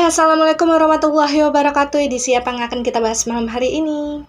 Assalamualaikum warahmatullahi wabarakatuh. Edisi apa yang akan kita bahas malam hari ini?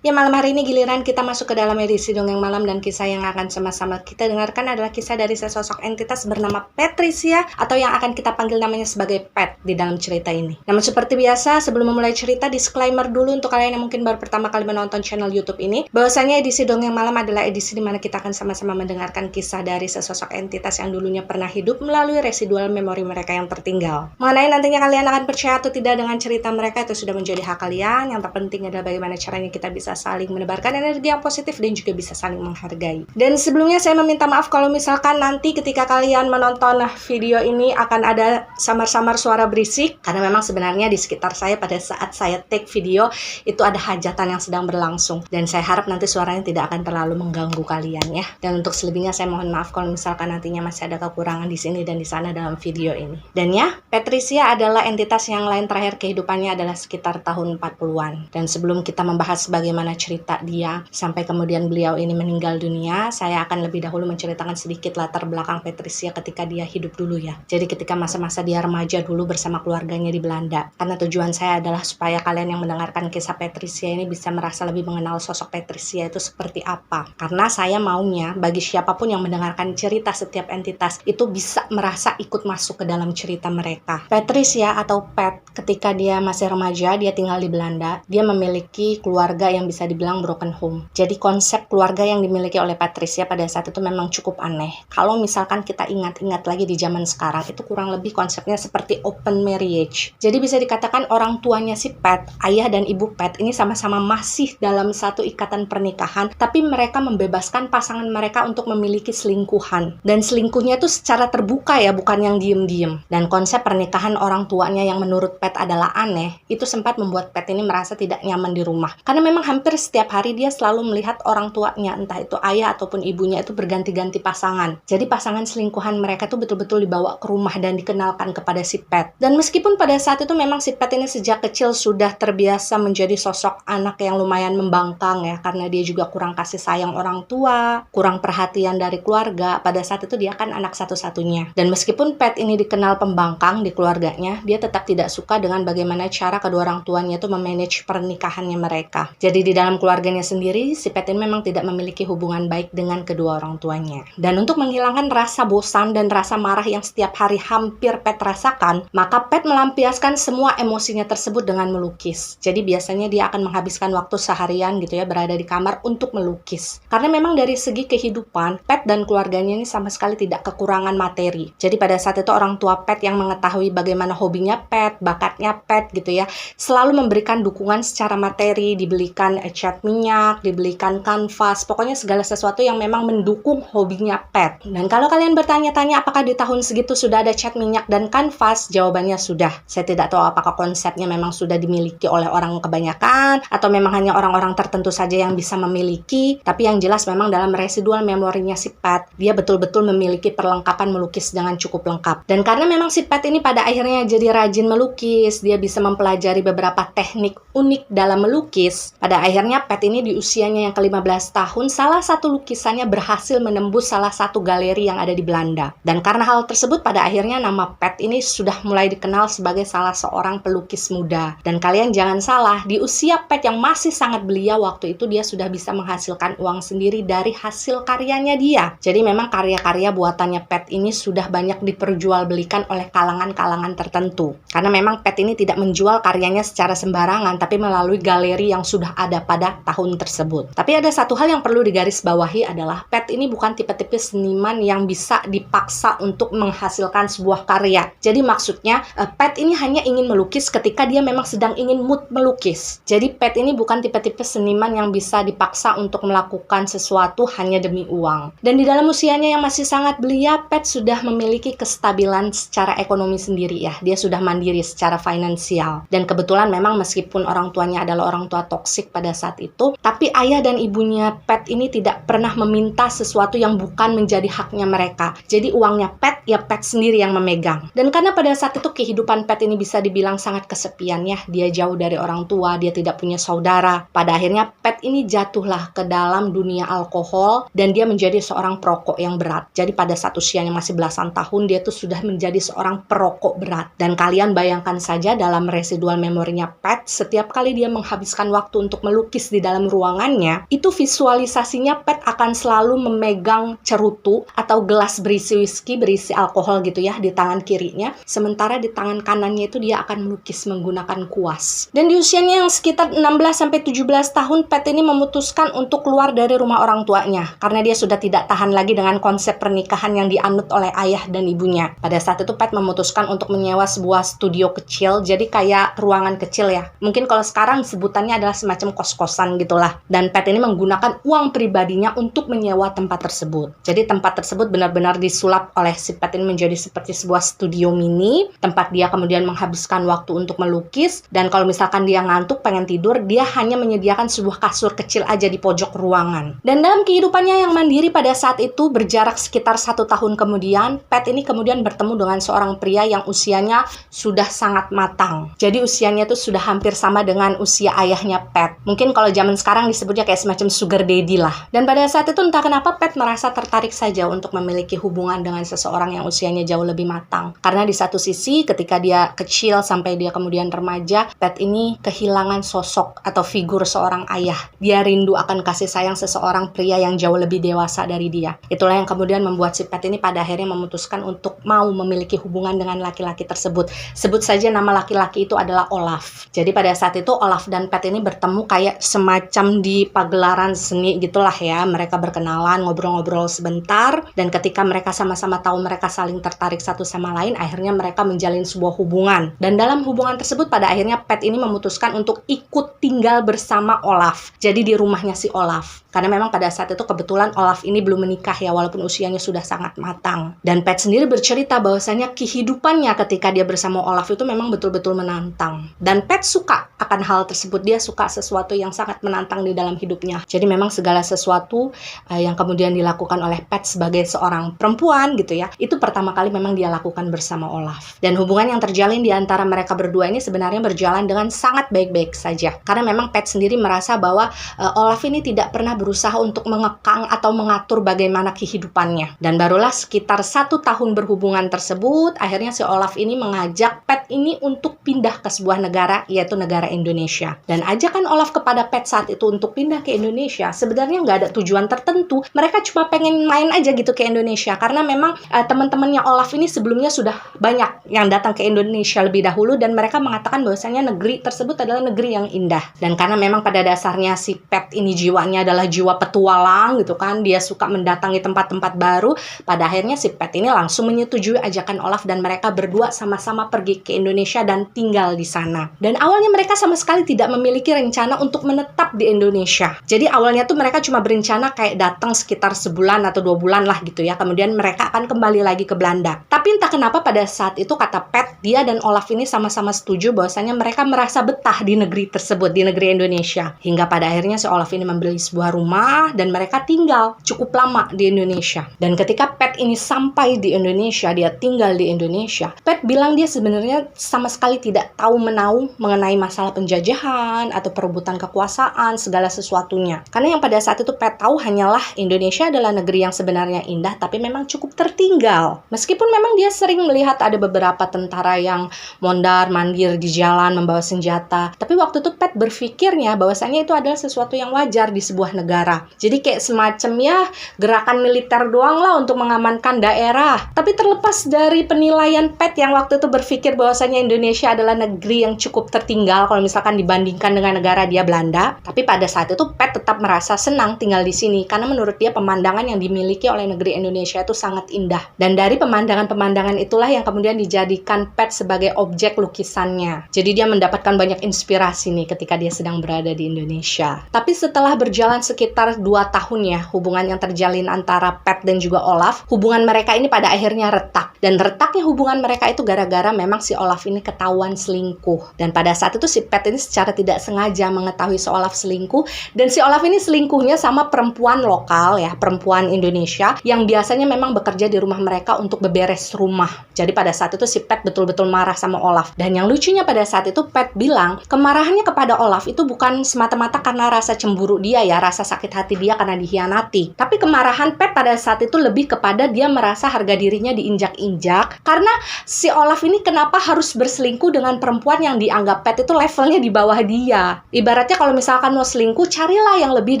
Ya, malam hari ini giliran kita masuk ke dalam edisi Dongeng Malam, dan kisah yang akan sama-sama kita dengarkan adalah kisah dari sesosok entitas bernama Patricia, atau yang akan kita panggil namanya sebagai Pat di dalam cerita ini. Namun seperti biasa, sebelum memulai cerita, disclaimer dulu untuk kalian yang mungkin baru pertama kali menonton channel YouTube ini, bahwasanya edisi Dongeng Malam adalah edisi dimana kita akan sama-sama mendengarkan kisah dari sesosok entitas yang dulunya pernah hidup melalui residual memori mereka yang tertinggal. Mengenai nantinya kalian akan percaya atau tidak dengan cerita mereka, itu sudah menjadi hak kalian. Yang terpenting adalah bagaimana caranya kita bisa saling menebarkan energi yang positif dan juga bisa saling menghargai. Dan sebelumnya saya meminta maaf kalau misalkan nanti ketika kalian menonton video ini akan ada samar-samar suara berisik, karena memang sebenarnya di sekitar saya pada saat saya take video itu ada hajatan yang sedang berlangsung, dan saya harap nanti suaranya tidak akan terlalu mengganggu kalian ya. Dan untuk selebihnya saya mohon maaf kalau misalkan nantinya masih ada kekurangan di sini dan di sana dalam video ini. Dan ya, Patricia adalah entitas yang lain terakhir kehidupannya adalah sekitar tahun 40-an. Dan sebelum kita membahas bagaimana cerita dia sampai kemudian beliau ini meninggal dunia, saya akan lebih dahulu menceritakan sedikit latar belakang Patricia ketika dia hidup dulu ya. Jadi ketika masa-masa dia remaja dulu bersama keluarganya di Belanda. Karena tujuan saya adalah supaya kalian yang mendengarkan kisah Patricia ini bisa merasa lebih mengenal sosok Patricia itu seperti apa. Karena saya maunya bagi siapapun yang mendengarkan cerita setiap entitas itu bisa merasa ikut masuk ke dalam cerita mereka. Patricia atau Pat, ketika dia masih remaja, dia tinggal di Belanda, dia memiliki keluarga yang bisa dibilang broken home. Jadi konsep keluarga yang dimiliki oleh Patricia pada saat itu memang cukup aneh. Kalau misalkan kita ingat-ingat lagi di zaman sekarang, itu kurang lebih konsepnya seperti open marriage. Jadi bisa dikatakan orang tuanya si Pat, ayah dan ibu Pat ini sama-sama masih dalam satu ikatan pernikahan, tapi mereka membebaskan pasangan mereka untuk memiliki selingkuhan. Dan selingkuhnya itu secara terbuka ya, bukan yang diem-diem. Dan konsep pernikahan orang tuanya yang menurut Pat adalah aneh, itu sempat membuat Pat ini merasa tidak nyaman di rumah. Karena memang hampir setiap hari dia selalu melihat orang tuanya, entah itu ayah ataupun ibunya, itu berganti-ganti pasangan. Jadi pasangan selingkuhan mereka itu betul-betul dibawa ke rumah dan dikenalkan kepada si Pat. Dan meskipun pada saat itu memang si Pat ini sejak kecil sudah terbiasa menjadi sosok anak yang lumayan membangkang ya, karena dia juga kurang kasih sayang orang tua, kurang perhatian dari keluarga. Pada saat itu dia kan anak satu-satunya. Dan meskipun Pat ini dikenal pembangkang di keluarganya, dia tetap tidak suka dengan bagaimana cara kedua orang tuanya itu memanage pernikahannya mereka. Jadi di dalam keluarganya sendiri, si Pat ini memang tidak memiliki hubungan baik dengan kedua orang tuanya. Dan untuk menghilangkan rasa bosan dan rasa marah yang setiap hari hampir Pat rasakan, maka Pat melampiaskan semua emosinya tersebut dengan melukis. Jadi biasanya dia akan menghabiskan waktu seharian gitu ya, berada di kamar untuk melukis. Karena memang dari segi kehidupan, Pat dan keluarganya ini sama sekali tidak kekurangan materi. Jadi pada saat itu orang tua Pat yang mengetahui bagaimana hobinya Pat, bakatnya Pat gitu ya, selalu memberikan dukungan secara materi, dibelikan cat minyak, dibelikan kanvas, pokoknya segala sesuatu yang memang mendukung hobinya Pat. Dan kalau kalian bertanya-tanya apakah di tahun segitu sudah ada cat minyak dan kanvas, jawabannya sudah. Saya tidak tahu apakah konsepnya memang sudah dimiliki oleh orang kebanyakan atau memang hanya orang-orang tertentu saja yang bisa memiliki, tapi yang jelas memang dalam residual memorinya si Pat, dia betul-betul memiliki perlengkapan melukis dengan cukup lengkap. Dan karena memang si Pat ini pada akhirnya jadi rajin melukis, dia bisa mempelajari beberapa teknik unik dalam melukis. Pada akhirnya Pat ini di usianya yang ke-15 tahun, salah satu lukisannya berhasil menembus salah satu galeri yang ada di Belanda. Dan karena hal tersebut, pada akhirnya nama Pat ini sudah mulai dikenal sebagai salah seorang pelukis muda. Dan kalian jangan salah, di usia Pat yang masih sangat belia waktu itu, dia sudah bisa menghasilkan uang sendiri dari hasil karyanya dia. Jadi memang karya-karya buatannya Pat ini sudah banyak diperjualbelikan oleh kalangan-kalangan tertentu. Karena memang Pat ini tidak menjual karyanya secara sembarangan, tapi melalui galeri yang sudah ada pada tahun tersebut. Tapi ada satu hal yang perlu digarisbawahi adalah Pat ini bukan tipe-tipe seniman yang bisa dipaksa untuk menghasilkan sebuah karya. Jadi maksudnya Pat ini hanya ingin melukis ketika dia memang sedang ingin mood melukis. Jadi Pat ini bukan tipe-tipe seniman yang bisa dipaksa untuk melakukan sesuatu hanya demi uang. Dan di dalam usianya yang masih sangat belia, Pat sudah memiliki kestabilan secara ekonomi sendiri ya. Dia sudah mandiri secara finansial. Dan kebetulan memang meskipun orang tuanya adalah orang tua toksik pada pada saat itu. Tapi ayah dan ibunya Pat ini tidak pernah meminta sesuatu yang bukan menjadi haknya mereka. Jadi uangnya Pat, ya Pat sendiri yang memegang. Dan karena pada saat itu kehidupan Pat ini bisa dibilang sangat kesepian ya. Dia jauh dari orang tua, dia tidak punya saudara. Pada akhirnya Pat ini jatuhlah ke dalam dunia alkohol dan dia menjadi seorang perokok yang berat. Jadi pada saat usianya masih belasan tahun, dia tuh sudah menjadi seorang perokok berat. Dan kalian bayangkan saja dalam residual memorinya Pat, setiap kali dia menghabiskan waktu untuk melukis di dalam ruangannya, itu visualisasinya Pat akan selalu memegang cerutu atau gelas berisi whisky, berisi alkohol gitu ya, di tangan kirinya. Sementara di tangan kanannya itu dia akan melukis menggunakan kuas. Dan di usianya yang sekitar 16-17 tahun, Pat ini memutuskan untuk keluar dari rumah orang tuanya. Karena dia sudah tidak tahan lagi dengan konsep pernikahan yang dianut oleh ayah dan ibunya. Pada saat itu Pat memutuskan untuk menyewa sebuah studio kecil, jadi kayak ruangan kecil ya. Mungkin kalau sekarang sebutannya adalah semacam kos-kosan gitulah. Dan Pat ini menggunakan uang pribadinya untuk menyewa tempat tersebut. Jadi tempat tersebut benar-benar disulap oleh si Pat ini menjadi seperti sebuah studio mini, tempat dia kemudian menghabiskan waktu untuk melukis. Dan kalau misalkan dia ngantuk, pengen tidur, dia hanya menyediakan sebuah kasur kecil aja di pojok ruangan. Dan dalam kehidupannya yang mandiri pada saat itu, berjarak sekitar 1 tahun kemudian, Pat ini kemudian bertemu dengan seorang pria yang usianya sudah sangat matang. Jadi usianya tuh sudah hampir sama dengan usia ayahnya Pat. Mungkin kalau zaman sekarang disebutnya kayak semacam sugar daddy lah. Dan pada saat itu entah kenapa Pat merasa tertarik saja untuk memiliki hubungan dengan seseorang yang usianya jauh lebih matang. Karena di satu sisi ketika dia kecil sampai dia kemudian remaja, Pat ini kehilangan sosok atau figur seorang ayah. Dia rindu akan kasih sayang seseorang pria yang jauh lebih dewasa dari dia. Itulah yang kemudian membuat si Pat ini pada akhirnya memutuskan untuk mau memiliki hubungan dengan laki-laki tersebut. Sebut saja nama laki-laki itu adalah Olaf. Jadi pada saat itu Olaf dan Pat ini bertemu kayak semacam di pagelaran seni gitulah ya. Mereka berkenalan, ngobrol-ngobrol sebentar, dan ketika mereka sama-sama tahu mereka saling tertarik satu sama lain, akhirnya mereka menjalin sebuah hubungan. Dan dalam hubungan tersebut pada akhirnya Pat ini memutuskan untuk ikut tinggal bersama Olaf. Jadi di rumahnya si Olaf. Karena memang pada saat itu kebetulan Olaf ini belum menikah ya, walaupun usianya sudah sangat matang. Dan Pat sendiri bercerita bahwasanya kehidupannya ketika dia bersama Olaf itu memang betul-betul menantang. Dan Pat suka akan hal tersebut. Dia suka sesuatu yang sangat menantang di dalam hidupnya. Jadi memang segala sesuatu yang kemudian dilakukan oleh Pat sebagai seorang perempuan gitu ya, itu pertama kali memang dia lakukan bersama Olaf. Dan hubungan yang terjalin di antara mereka berdua ini sebenarnya berjalan dengan sangat baik-baik saja. Karena memang Pat sendiri merasa bahwa Olaf ini tidak pernah berusaha untuk mengekang atau mengatur bagaimana kehidupannya. Dan barulah sekitar 1 tahun berhubungan tersebut, akhirnya si Olaf ini mengajak Pat ini untuk pindah ke sebuah negara, yaitu negara Indonesia. Dan ajakan Olaf kepada Pat saat itu untuk pindah ke Indonesia sebenarnya nggak ada tujuan tertentu. Mereka cuma pengen main aja gitu ke Indonesia. Karena memang teman-temannya Olaf ini sebelumnya sudah banyak yang datang ke Indonesia lebih dahulu, dan mereka mengatakan bahwasanya negeri tersebut adalah negeri yang indah. Dan karena memang pada dasarnya si Pat ini jiwanya adalah jiwa petualang gitu kan, dia suka mendatangi tempat-tempat baru. Pada akhirnya si Pat ini langsung menyetujui ajakan Olaf dan mereka berdua sama-sama pergi ke Indonesia dan tinggal di sana. Dan awalnya mereka sama sekali tidak memiliki rencana untuk menetap di Indonesia. Jadi awalnya tuh mereka cuma berencana kayak datang sekitar sebulan atau 2 bulan lah gitu ya. Kemudian mereka akan kembali lagi ke Belanda. Tapi entah kenapa pada saat itu kata Pat, dia dan Olaf ini sama-sama setuju bahwasanya mereka merasa betah di negeri tersebut, di negeri Indonesia. Hingga pada akhirnya si Olaf ini membeli sebuah rumah dan mereka tinggal cukup lama di Indonesia. Dan ketika Pat ini sampai di Indonesia, dia tinggal di Indonesia, Pat bilang dia sebenarnya sama sekali tidak tahu menahu mengenai masalah penjajahan atau perebutan kekuasaan, segala sesuatunya. Karena yang pada saat itu Pat tahu hanyalah Indonesia adalah negeri yang sebenarnya indah, tapi memang cukup tertinggal. Meskipun memang dia sering melihat ada beberapa tentara yang mondar-mandir di jalan membawa senjata, tapi waktu itu Pat berpikirnya bahwasanya itu adalah sesuatu yang wajar di sebuah negara. Jadi kayak semacam ya gerakan militer doang lah untuk mengamankan daerah. Tapi terlepas dari penilaian Pat yang waktu itu berpikir bahwasanya Indonesia adalah negeri yang cukup tertinggal kalau misalkan dibandingkan dengan negara dia Belanda, tapi pada saat itu Pat tetap merasa senang tinggal di sini karena menurut dia pemandangan yang dimiliki oleh negeri Indonesia itu sangat indah. Dan dari pemandangan-pemandangan itulah yang kemudian dijadikan Pat sebagai objek lukisannya. Jadi dia mendapatkan banyak inspirasi nih ketika dia sedang berada di Indonesia. Tapi setelah berjalan sekitar 2 tahun ya, hubungan yang terjalin antara Pat dan juga Olaf, hubungan mereka ini pada akhirnya retak. Dan retaknya hubungan mereka itu gara-gara memang si Olaf ini ketahuan selingkuh. Dan pada saat itu si Pat ini secara tidak sengaja mengetahui si Olaf selingkuh. Dan si Olaf ini selingkuhnya sama perempuan lokal ya, perempuan Indonesia yang biasanya memang bekerja di rumah mereka untuk beberes rumah. Jadi pada saat itu si Pat betul-betul marah sama Olaf. Dan yang lucunya pada saat itu Pat bilang kemarahannya kepada Olaf itu bukan semata-mata karena rasa cemburu dia ya, rasa sakit hati dia karena dikhianati. Tapi kemarahan Pat pada saat itu lebih kepada dia merasa harga dirinya diinjak-injak karena si Olaf ini kenapa harus berselingkuh dengan perempuan yang dianggap Pat itu levelnya di bawah dia. Ibaratnya kalau misalkan mau selingkuh, carilah yang lebih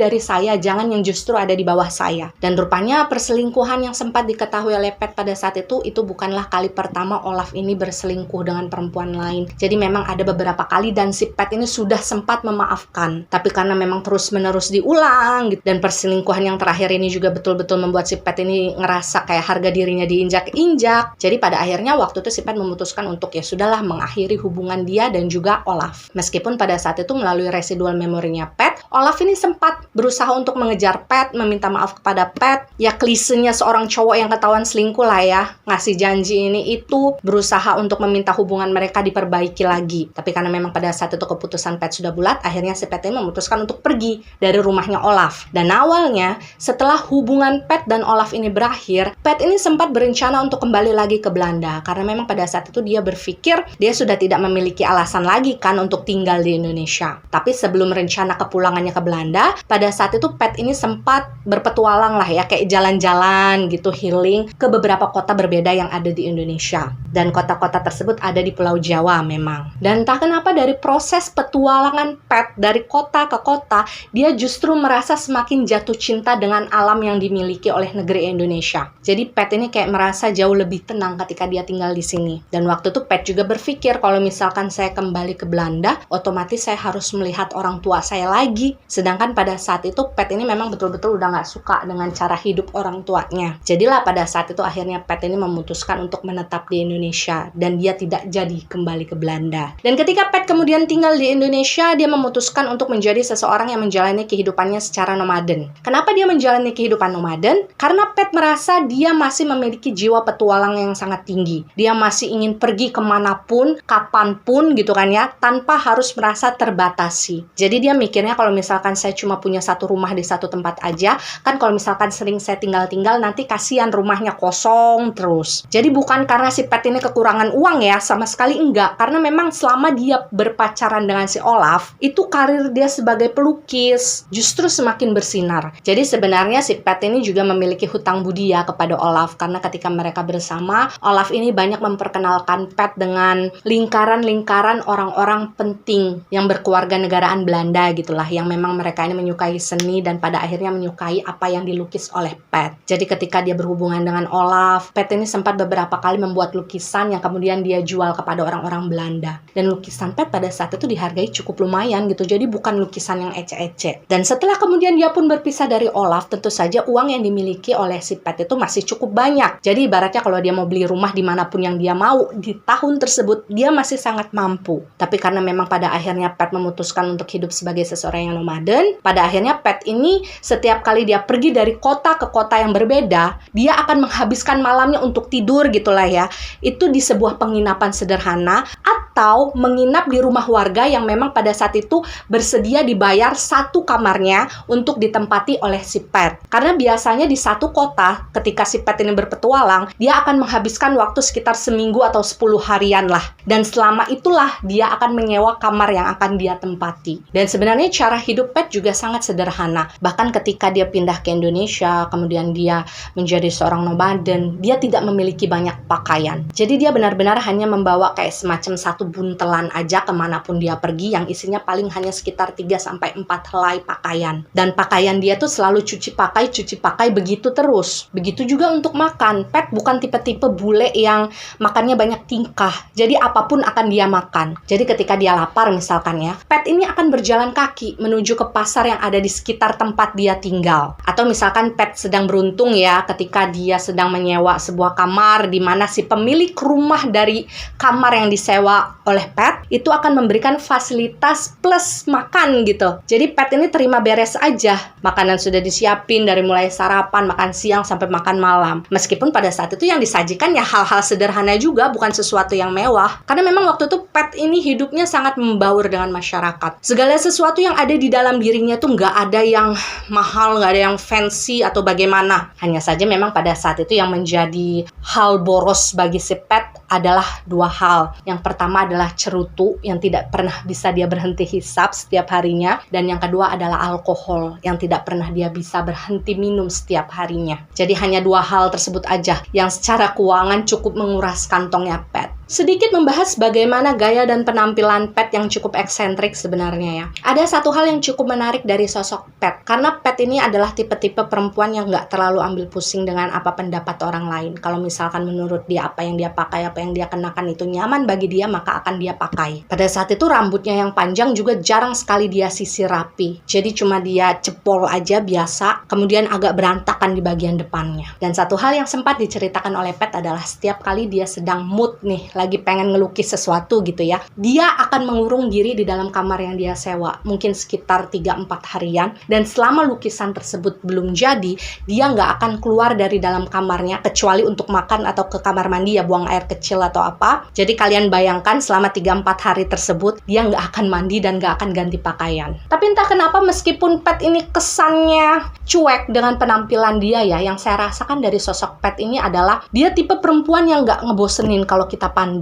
dari saya, jangan yang justru ada di bawah saya. Dan rupanya perselingkuhan yang sempat diketahui oleh Pat pada saat itu bukanlah kali pertama Olaf ini berselingkuh dengan perempuan lain. Jadi memang ada beberapa kali dan si Pat ini sudah sempat memaafkan. Tapi karena memang terus-menerus diulang gitu, dan perselingkuhan yang terakhir ini juga betul-betul membuat si Pat ini ngerasa kayak harga dirinya diinjak-injak. Jadi pada akhirnya waktu itu si Pat memutuskan untuk ya sudahlah mengakhiri hubungan dia dan juga Olaf. Meskipun pada saat itu melalui residual memorinya Pat, Olaf ini sempat berusaha untuk mengejar Pat, meminta maaf kepada Pat. Ya klisenya seorang cowok yang ketahuan selingkuh lah ya, ngasih janji ini itu, berusaha untuk meminta hubungan mereka diperbaiki lagi. Tapi karena memang pada saat itu keputusan Pat sudah bulat, akhirnya si Pat ini memutuskan untuk pergi dari rumahnya Olaf. Dan awalnya setelah hubungan Pat dan Olaf ini berakhir, Pat ini sempat berencana untuk kembali lagi ke Belanda karena memang pada saat itu dia berpikir dia sudah tidak memiliki alasan lagi kan untuk tinggal di Indonesia. Tapi sebelum rencana kepulangannya ke Belanda, pada saat itu Pat ini sempat berpetualang lah ya, kayak jalan-jalan gitu, healing ke beberapa kota berbeda yang ada di Indonesia. Dan kota-kota tersebut ada di Pulau Jawa memang. Dan entah kenapa dari proses petualangan Pat dari kota ke kota, dia justru merasa semakin jatuh cinta dengan alam yang dimiliki oleh negeri Indonesia. Jadi Pat ini kayak merasa jauh lebih tenang ketika dia tinggal di sini. Dan waktu itu Pat juga berpikir kalau misalkan saya kembali ke Belanda, otomatis saya harus melihat orang tua saya lagi. Sedangkan pada saat itu Pat ini memang betul-betul udah gak suka dengan cara hidup orang tuanya. Jadilah pada saat itu akhirnya Pat ini memutuskan untuk menetap di Indonesia dan dia tidak jadi kembali ke Belanda. Dan ketika Pat kemudian tinggal di Indonesia, dia memutuskan untuk menjadi seseorang yang menjalani kehidupannya secara nomaden. Kenapa dia menjalani kehidupan nomaden? Karena Pat merasa dia masih memiliki jiwa petualang yang sangat tinggi. Dia masih ingin pergi kemanapun, kapanpun gitu kan ya, tanpa harus merasa terbatasi. Jadi dia mikirnya kalau misalkan saya cuma punya satu rumah di satu tempat aja, kan kalau misalkan sering saya tinggal-tinggal nanti kasihan rumahnya kosong terus. Jadi bukan karena si Pat ini kekurangan uang ya, sama sekali enggak. Karena memang selama dia berpacaran dengan si Olaf, itu karir dia sebagai pelukis justru semakin bersinar. Jadi sebenarnya si Pat ini juga memiliki hutang budi ya kepada Olaf, karena ketika mereka bersama, Olaf ini banyak memperkenalkan Pat dengan lingkaran-lingkaran orang-orang penting yang berkeluarga negaraan Belanda gitulah, yang memang mereka ini menyukai seni dan pada akhirnya menyukai apa yang dilukis oleh Pat. Jadi ketika dia berhubungan dengan Olaf, Pat ini sempat beberapa kali membuat lukisan yang kemudian dia jual kepada orang-orang Belanda. Dan lukisan Pat pada saat itu dihargai cukup lumayan gitu, jadi bukan lukisan yang ece-ece. Dan setelah kemudian dia pun berpisah dari Olaf, tentu saja uang yang dimiliki oleh si Pat itu masih cukup banyak. Jadi ibaratnya kalau dia mau beli rumah dimanapun yang dia mau, di tahun tersebut dia masih sangat mampu. Tapi karena memang pada akhirnya Pat memutuskan untuk hidup sebagai seseorang yang nomaden, pada akhirnya Pat ini setiap kali dia pergi dari kota ke kota yang berbeda, dia akan menghabiskan malamnya untuk tidur gitulah ya. Itu di sebuah penginapan sederhana atau menginap di rumah warga yang memang pada saat itu bersedia dibayar satu kamarnya untuk ditempati oleh si Pat. Karena biasanya di satu kota ketika si Pat ini berpetualang, dia akan menghabiskan waktu sekitar seminggu atau 10 harian lah. Dan selama itulah dia akan menyewa kamar yang akan dia tempati. Dan sebenarnya cara hidup Pat juga sangat sederhana. Bahkan ketika dia pindah ke Indonesia, kemudian dia menjadi seorang nomaden, dia tidak memiliki banyak pakaian. Jadi dia benar-benar hanya membawa kayak semacam satu buntelan aja kemanapun dia pergi, yang isinya paling hanya sekitar 3-4 helai pakaian. Dan pakaian dia tuh selalu cuci pakai begitu terus. Begitu juga untuk makan. Pat bukan tipe-tipe bule yang makannya banyak tingkah. Jadi apapun akan dia makan. Jadi ketika dia lapar misalkan ya, Pat ini akan berjalan kaki menuju ke pasar yang ada di sekitar tempat dia tinggal. Atau misalkan Pat sedang beruntung ya, ketika dia sedang menyewa sebuah kamar di mana si pemilik rumah dari kamar yang disewa disewa oleh Pet itu akan memberikan fasilitas plus makan gitu. Jadi Pet ini terima beres aja. Makanan sudah disiapin dari mulai sarapan, makan siang, sampai makan malam. Meskipun pada saat itu yang disajikan ya hal-hal sederhana juga, bukan sesuatu yang mewah. Karena memang waktu itu Pet ini hidupnya sangat membaur dengan masyarakat. Segala sesuatu yang ada di dalam dirinya tuh nggak ada yang mahal, nggak ada yang fancy atau bagaimana. Hanya saja memang pada saat itu yang menjadi hal boros bagi si Pet adalah dua hal. Yang pertama adalah cerutu yang tidak pernah bisa dia berhenti hisap setiap harinya. Dan yang kedua adalah alkohol yang tidak pernah dia bisa berhenti minum setiap harinya. Jadi hanya dua hal tersebut aja yang secara keuangan cukup menguras kantongnya Pet. Sedikit membahas bagaimana gaya dan penampilan Pet yang cukup eksentrik sebenarnya ya. Ada satu hal yang cukup menarik dari sosok Pet. Karena Pet ini adalah tipe-tipe perempuan yang nggak terlalu ambil pusing dengan apa pendapat orang lain. Kalau misalkan menurut dia apa yang dia pakai, apa yang dia kenakan itu nyaman bagi dia, maka akan dia pakai. Pada saat itu rambutnya yang panjang juga jarang sekali dia sisir rapi. Jadi cuma dia cepol aja biasa, kemudian agak berantakan di bagian depannya. Dan satu hal yang sempat diceritakan oleh Pet adalah setiap kali dia sedang mood nih, lagi pengen ngelukis sesuatu gitu ya, dia akan mengurung diri di dalam kamar yang dia sewa, mungkin sekitar 3-4 harian, dan selama lukisan tersebut belum jadi, dia nggak akan keluar dari dalam kamarnya, kecuali untuk makan atau ke kamar mandi ya, buang air kecil atau apa. Jadi kalian bayangkan selama 3-4 hari tersebut, dia nggak akan mandi dan nggak akan ganti pakaian. Tapi entah kenapa meskipun Pet ini kesannya cuek dengan penampilan dia ya, yang saya rasakan dari sosok Pet ini adalah dia tipe perempuan yang nggak ngebosenin kalau kita pandang.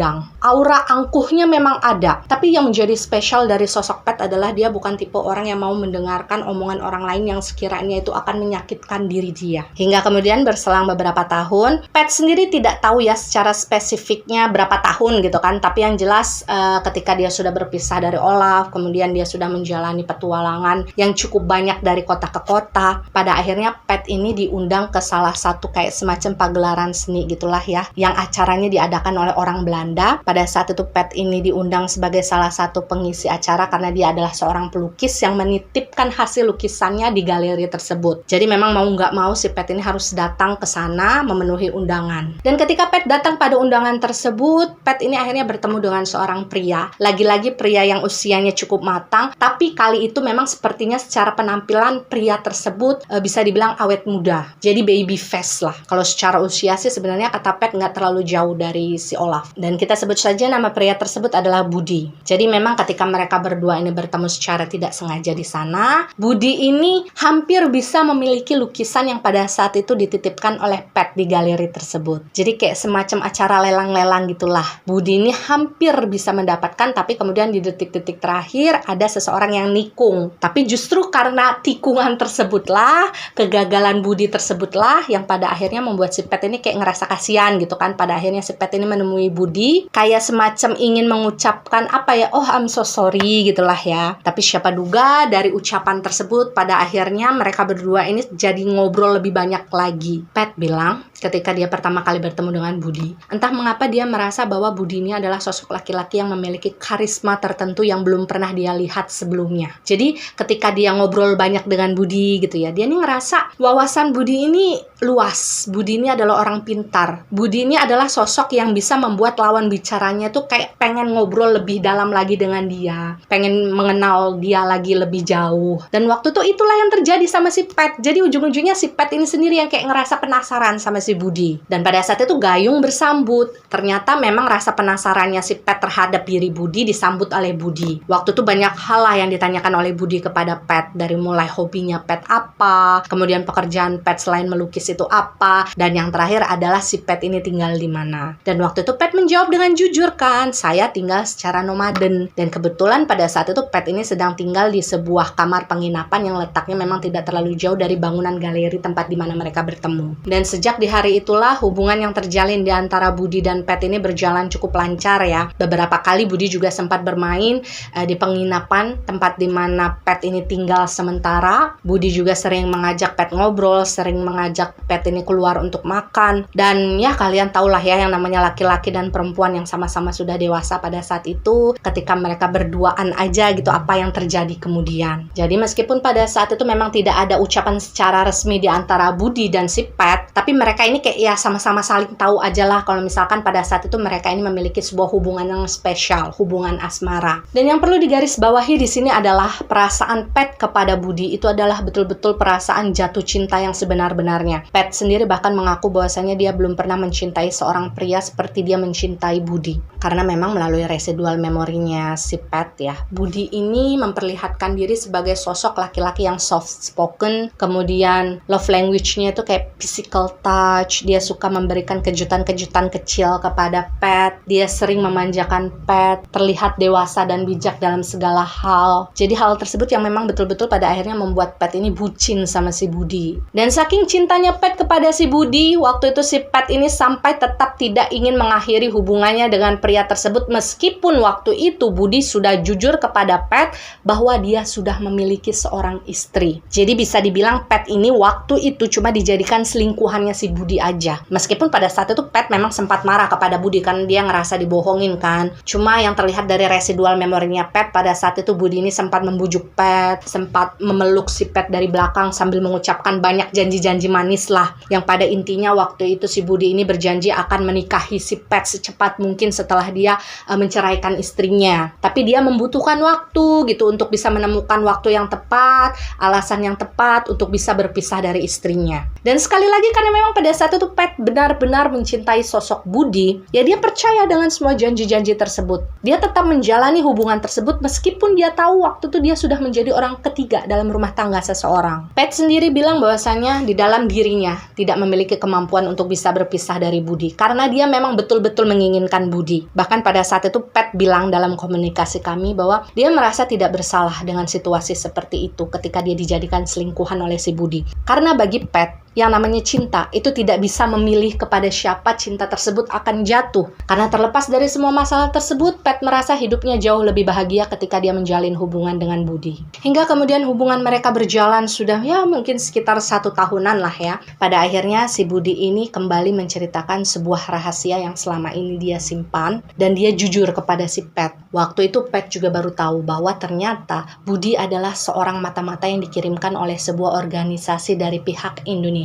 Aura angkuhnya memang ada, tapi yang menjadi spesial dari sosok Pet adalah dia bukan tipe orang yang mau mendengarkan omongan orang lain yang sekiranya itu akan menyakitkan diri dia. Hingga kemudian berselang beberapa tahun, Pet sendiri tidak tahu ya secara spesifiknya berapa tahun gitu kan, tapi yang jelas ketika dia sudah berpisah dari Olaf, kemudian dia sudah menjalani petualangan yang cukup banyak dari kota ke kota, pada akhirnya Pet ini diundang ke salah satu kayak semacam pagelaran seni gitulah ya, yang acaranya diadakan oleh orang Belanda. Pada saat itu Pet ini diundang sebagai salah satu pengisi acara karena dia adalah seorang pelukis yang menitipkan hasil lukisannya di galeri tersebut. Jadi memang mau nggak mau si Pet ini harus datang ke sana memenuhi undangan. Dan ketika Pet datang pada undangan tersebut, Pet ini akhirnya bertemu dengan seorang pria. Lagi-lagi pria yang usianya cukup matang, tapi kali itu memang sepertinya secara penampilan pria tersebut bisa dibilang awet muda. Jadi baby face lah. Kalau secara usia sih sebenarnya kata Pet nggak terlalu jauh dari si Olaf. Dan kita sebut saja nama pria tersebut adalah Budi. Jadi memang ketika mereka berdua ini bertemu secara tidak sengaja di sana, Budi ini hampir bisa memiliki lukisan yang pada saat itu dititipkan oleh Pet di galeri tersebut. Jadi kayak semacam acara lelang-lelang gitulah. Budi ini hampir bisa mendapatkan, tapi kemudian di detik-detik terakhir ada seseorang yang nikung. Tapi justru karena tikungan tersebutlah, kegagalan Budi tersebutlah yang pada akhirnya membuat si Pet ini kayak ngerasa kasihan gitu kan. Pada akhirnya si Pet ini menemui Budi kayak semacam ingin mengucapkan apa ya, oh I'm so sorry gitulah ya. Tapi siapa duga dari ucapan tersebut pada akhirnya mereka berdua ini jadi ngobrol lebih banyak lagi. Pet bilang ketika dia pertama kali bertemu dengan Budi, entah mengapa dia merasa bahwa Budi ini adalah sosok laki-laki yang memiliki karisma tertentu yang belum pernah dia lihat sebelumnya. Jadi ketika dia ngobrol banyak dengan Budi gitu ya, dia ini ngerasa wawasan Budi ini luas. Budi ini adalah orang pintar. Budi ini adalah sosok yang bisa membuat lawan bicaranya tuh kayak pengen ngobrol lebih dalam lagi dengan dia, pengen mengenal dia lagi lebih jauh. Dan waktu itu itulah yang terjadi sama si Pet. Jadi ujung-ujungnya si Pet ini sendiri yang kayak ngerasa penasaran sama si Budi. Dan pada saat itu Gayung bersambut. Ternyata memang rasa penasarannya si Pet terhadap diri Budi disambut oleh Budi. Waktu itu banyak hal lah yang ditanyakan oleh Budi kepada Pet, dari mulai hobinya Pet apa, kemudian pekerjaan Pet selain melukis itu apa, dan yang terakhir adalah si Pet ini tinggal di mana. Dan waktu itu Pet menjawab dengan jujur kan, saya tinggal secara nomaden. Dan kebetulan pada saat itu Pet ini sedang tinggal di sebuah kamar penginapan yang letaknya memang tidak terlalu jauh dari bangunan galeri tempat di mana mereka bertemu. Dan sejak di hari itulah hubungan yang terjalin di antara Budi dan Pet ini berjalan cukup lancar ya. Beberapa kali Budi juga sempat bermain di penginapan tempat di mana Pet ini tinggal sementara. Budi juga sering mengajak Pet ngobrol, sering mengajak Pet ini keluar untuk makan. Dan ya kalian tahulah ya yang namanya laki-laki dan perempuan yang sama-sama sudah dewasa pada saat itu, ketika mereka berduaan aja gitu apa yang terjadi kemudian. Jadi meskipun pada saat itu memang tidak ada ucapan secara resmi di antara Budi dan si Pet, tapi mereka ini kayak ya sama-sama saling tahu aja lah kalau misalkan pada saat itu mereka ini memiliki sebuah hubungan yang spesial, hubungan asmara. Dan yang perlu digarisbawahi di sini adalah perasaan Pat kepada Budi itu adalah betul-betul perasaan jatuh cinta yang sebenar-benarnya. Pat sendiri bahkan mengaku bahwasanya dia belum pernah mencintai seorang pria seperti dia mencintai Budi. Karena memang melalui residual memorinya si Pat ya, Budi ini memperlihatkan diri sebagai sosok laki-laki yang soft spoken, kemudian love language-nya itu kayak physical touch, dia suka memberikan kejutan-kejutan kecil kepada Pat, dia sering memanjakan Pat, terlihat dewasa dan bijak dalam segala hal. Jadi hal tersebut yang memang betul-betul pada akhirnya membuat Pat ini bucin sama si Budi. Dan saking cintanya Pat kepada si Budi, waktu itu si Pat ini sampai tetap tidak ingin mengakhiri hubungannya dengan pria tersebut meskipun waktu itu Budi sudah jujur kepada Pat bahwa dia sudah memiliki seorang istri. Jadi bisa dibilang Pat ini waktu itu cuma dijadikan selingkuhannya si Budi aja. Meskipun pada saat itu Pat memang sempat marah kepada Budi kan dia ngerasa dibohongin kan. Cuma yang terlihat dari residual memorinya Pat pada saat itu Budi ini sempat membujuk Pat, sempat memeluk si Pat dari belakang sambil mengucapkan banyak janji-janji manis lah. Yang pada intinya waktu itu si Budi ini berjanji akan menikahi si Pat secepat mungkin setelah dia menceraikan istrinya. Tapi dia membutuhkan waktu gitu untuk bisa menemukan waktu yang tepat, alasan yang tepat untuk bisa berpisah dari istrinya. Dan sekali lagi karena memang pada saat itu Pat benar-benar mencintai sosok Budi, ya dia percaya dengan semua janji-janji tersebut. Dia tetap menjalani hubungan tersebut meskipun dia tahu waktu itu dia sudah menjadi orang ketiga dalam rumah tangga seseorang. Pat sendiri bilang bahwasanya di dalam dirinya tidak memiliki kemampuan untuk bisa berpisah dari Budi karena dia memang betul-betul menginginkan Budi. Bahkan pada saat itu Pat bilang dalam komunikasi kami bahwa dia merasa tidak bersalah dengan situasi seperti itu ketika dia dijadikan selingkuhan oleh si Budi. Karena bagi Pat, yang namanya cinta itu tidak bisa memilih kepada siapa cinta tersebut akan jatuh. Karena terlepas dari semua masalah tersebut, Pat merasa hidupnya jauh lebih bahagia ketika dia menjalin hubungan dengan Budi. Hingga kemudian hubungan mereka berjalan sudah ya mungkin sekitar 1 tahunan lah ya. Pada akhirnya si Budi ini kembali menceritakan sebuah rahasia yang selama ini dia simpan dan dia jujur kepada si Pat. Waktu itu Pat juga baru tahu bahwa ternyata Budi adalah seorang mata-mata yang dikirimkan oleh sebuah organisasi dari pihak Indonesia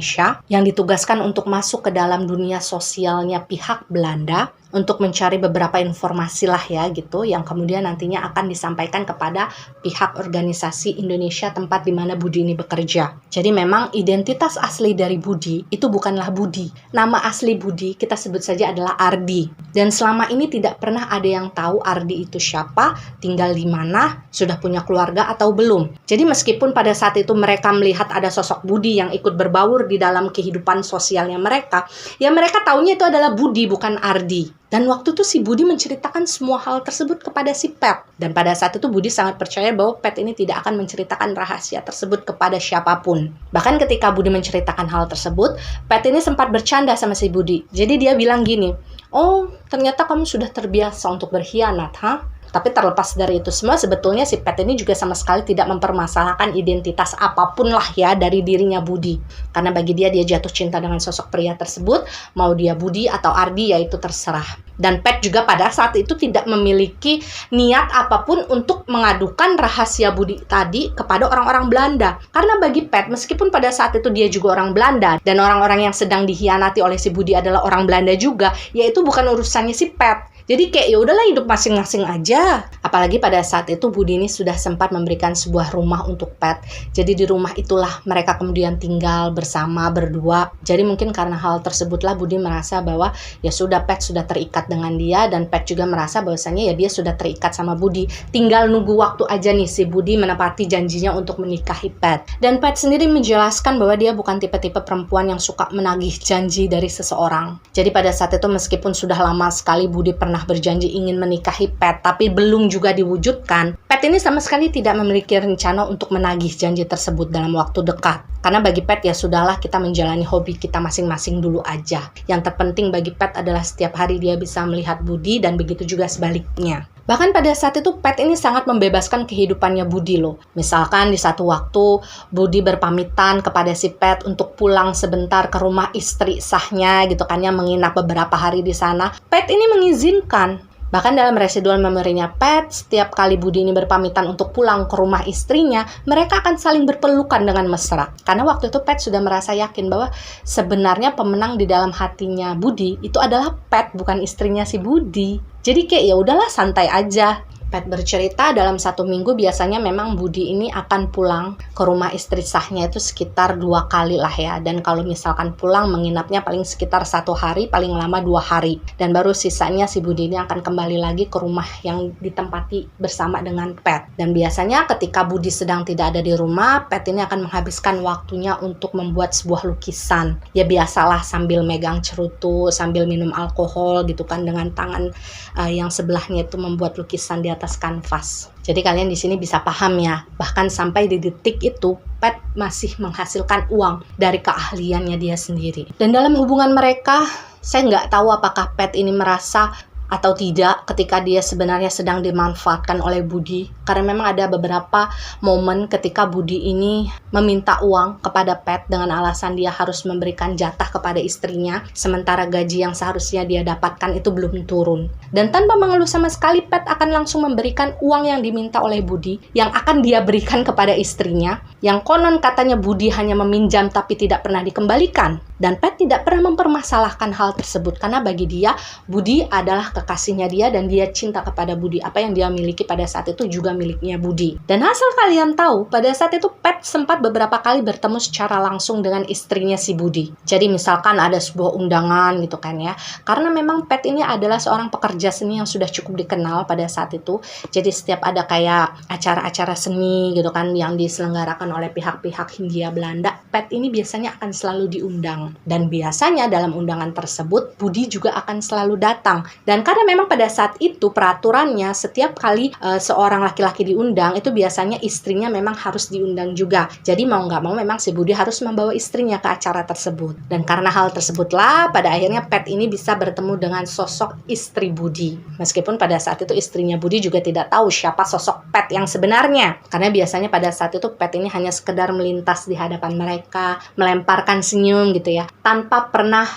yang ditugaskan untuk masuk ke dalam dunia sosialnya pihak Belanda untuk mencari beberapa informasi lah ya gitu yang kemudian nantinya akan disampaikan kepada pihak organisasi Indonesia tempat di mana Budi ini bekerja. Jadi memang identitas asli dari Budi itu bukanlah Budi. Nama asli Budi kita sebut saja adalah Ardi. Dan selama ini tidak pernah ada yang tahu Ardi itu siapa, tinggal di mana, sudah punya keluarga atau belum. Jadi meskipun pada saat itu mereka melihat ada sosok Budi yang ikut berbaur di dalam kehidupan sosialnya mereka, ya mereka taunya itu adalah Budi bukan Ardi. Dan waktu itu si Budi menceritakan semua hal tersebut kepada si Pat. Dan pada saat itu Budi sangat percaya bahwa Pat ini tidak akan menceritakan rahasia tersebut kepada siapapun. Bahkan ketika Budi menceritakan hal tersebut, Pat ini sempat bercanda sama si Budi. Jadi dia bilang gini, "Oh, ternyata kamu sudah terbiasa untuk berkhianat, ha?" Tapi terlepas dari itu semua, sebetulnya si Pat ini juga sama sekali tidak mempermasalahkan identitas apapun lah ya dari dirinya Budi. Karena bagi dia jatuh cinta dengan sosok pria tersebut, mau dia Budi atau Ardi ya itu terserah. Dan Pat juga pada saat itu tidak memiliki niat apapun untuk mengadukan rahasia Budi tadi kepada orang-orang Belanda. Karena bagi Pat, meskipun pada saat itu dia juga orang Belanda, dan orang-orang yang sedang dikhianati oleh si Budi adalah orang Belanda juga, yaitu bukan urusannya si Pat. Jadi kayak ya udahlah hidup masing-masing aja. Apalagi pada saat itu Budi ini sudah sempat memberikan sebuah rumah untuk Pat. Jadi di rumah itulah mereka kemudian tinggal bersama berdua. Jadi mungkin karena hal tersebutlah Budi merasa bahwa ya sudah Pat sudah terikat dengan dia dan Pat juga merasa bahwasanya ya dia sudah terikat sama Budi. Tinggal nunggu waktu aja nih si Budi menepati janjinya untuk menikahi Pat. Dan Pat sendiri menjelaskan bahwa dia bukan tipe-tipe perempuan yang suka menagih janji dari seseorang. Jadi pada saat itu meskipun sudah lama sekali Budi pernah berjanji ingin menikahi Pat, tapi belum juga diwujudkan, Pat ini sama sekali tidak memiliki rencana untuk menagih janji tersebut dalam waktu dekat. Karena bagi Pat ya sudahlah kita menjalani hobi kita masing-masing dulu aja. Yang terpenting bagi Pat adalah setiap hari dia bisa melihat Budi dan begitu juga sebaliknya. Bahkan pada saat itu Pat ini sangat membebaskan kehidupannya Budi loh. Misalkan di satu waktu Budi berpamitan kepada si Pat untuk pulang sebentar ke rumah istri sahnya gitu kan ya, menginap beberapa hari di sana. Pat ini mengizinkan. Bahkan dalam residual memorinya Pat, setiap kali Budi ini berpamitan untuk pulang ke rumah istrinya, mereka akan saling berpelukan dengan mesra. Karena waktu itu Pat sudah merasa yakin bahwa sebenarnya pemenang di dalam hatinya Budi itu adalah Pat, bukan istrinya si Budi. Jadi kayak ya udahlah, santai aja. Pat bercerita dalam 1 minggu biasanya memang Budi ini akan pulang ke rumah istri sahnya itu sekitar 2 kali lah ya. Dan kalau misalkan pulang menginapnya paling sekitar 1 hari, paling lama 2 hari. Dan baru sisanya si Budi ini akan kembali lagi ke rumah yang ditempati bersama dengan Pat. Dan biasanya ketika Budi sedang tidak ada di rumah, Pat ini akan menghabiskan waktunya untuk membuat sebuah lukisan. Ya biasalah, sambil megang cerutu, sambil minum alkohol gitu kan, dengan tangan yang sebelahnya itu membuat lukisan di atas kanvas. Jadi kalian di sini bisa paham ya, bahkan sampai di detik itu Pat masih menghasilkan uang dari keahliannya dia sendiri. Dan dalam hubungan mereka, saya nggak tahu apakah Pat ini merasa atau tidak ketika dia sebenarnya sedang dimanfaatkan oleh Budi. Karena memang ada beberapa momen ketika Budi ini meminta uang kepada Pat dengan alasan dia harus memberikan jatah kepada istrinya, sementara gaji yang seharusnya dia dapatkan itu belum turun. Dan tanpa mengeluh sama sekali, Pat akan langsung memberikan uang yang diminta oleh Budi, yang akan dia berikan kepada istrinya, yang konon katanya Budi hanya meminjam tapi tidak pernah dikembalikan. Dan Pat tidak pernah mempermasalahkan hal tersebut, karena bagi dia, Budi adalah kekasihnya dia dan dia cinta kepada Budi. Apa yang dia miliki pada saat itu juga miliknya Budi. Dan asal kalian tahu, pada saat itu Pat sempat beberapa kali bertemu secara langsung dengan istrinya si Budi. Jadi misalkan ada sebuah undangan gitu kan ya. Karena memang Pat ini adalah seorang pekerja seni yang sudah cukup dikenal pada saat itu. Jadi setiap ada kayak acara-acara seni gitu kan yang diselenggarakan oleh pihak-pihak Hindia Belanda, Pat ini biasanya akan selalu diundang. Dan biasanya dalam undangan tersebut Budi juga akan selalu datang. Dan karena memang pada saat itu peraturannya setiap kali seorang laki-laki diundang itu biasanya istrinya memang harus diundang juga. Jadi mau nggak mau memang si Budi harus membawa istrinya ke acara tersebut. Dan karena hal tersebutlah pada akhirnya Pat ini bisa bertemu dengan sosok istri Budi. Meskipun pada saat itu istrinya Budi juga tidak tahu siapa sosok Pat yang sebenarnya. Karena biasanya pada saat itu Pat ini hanya sekedar melintas di hadapan mereka, melemparkan senyum gitu ya, tanpa pernah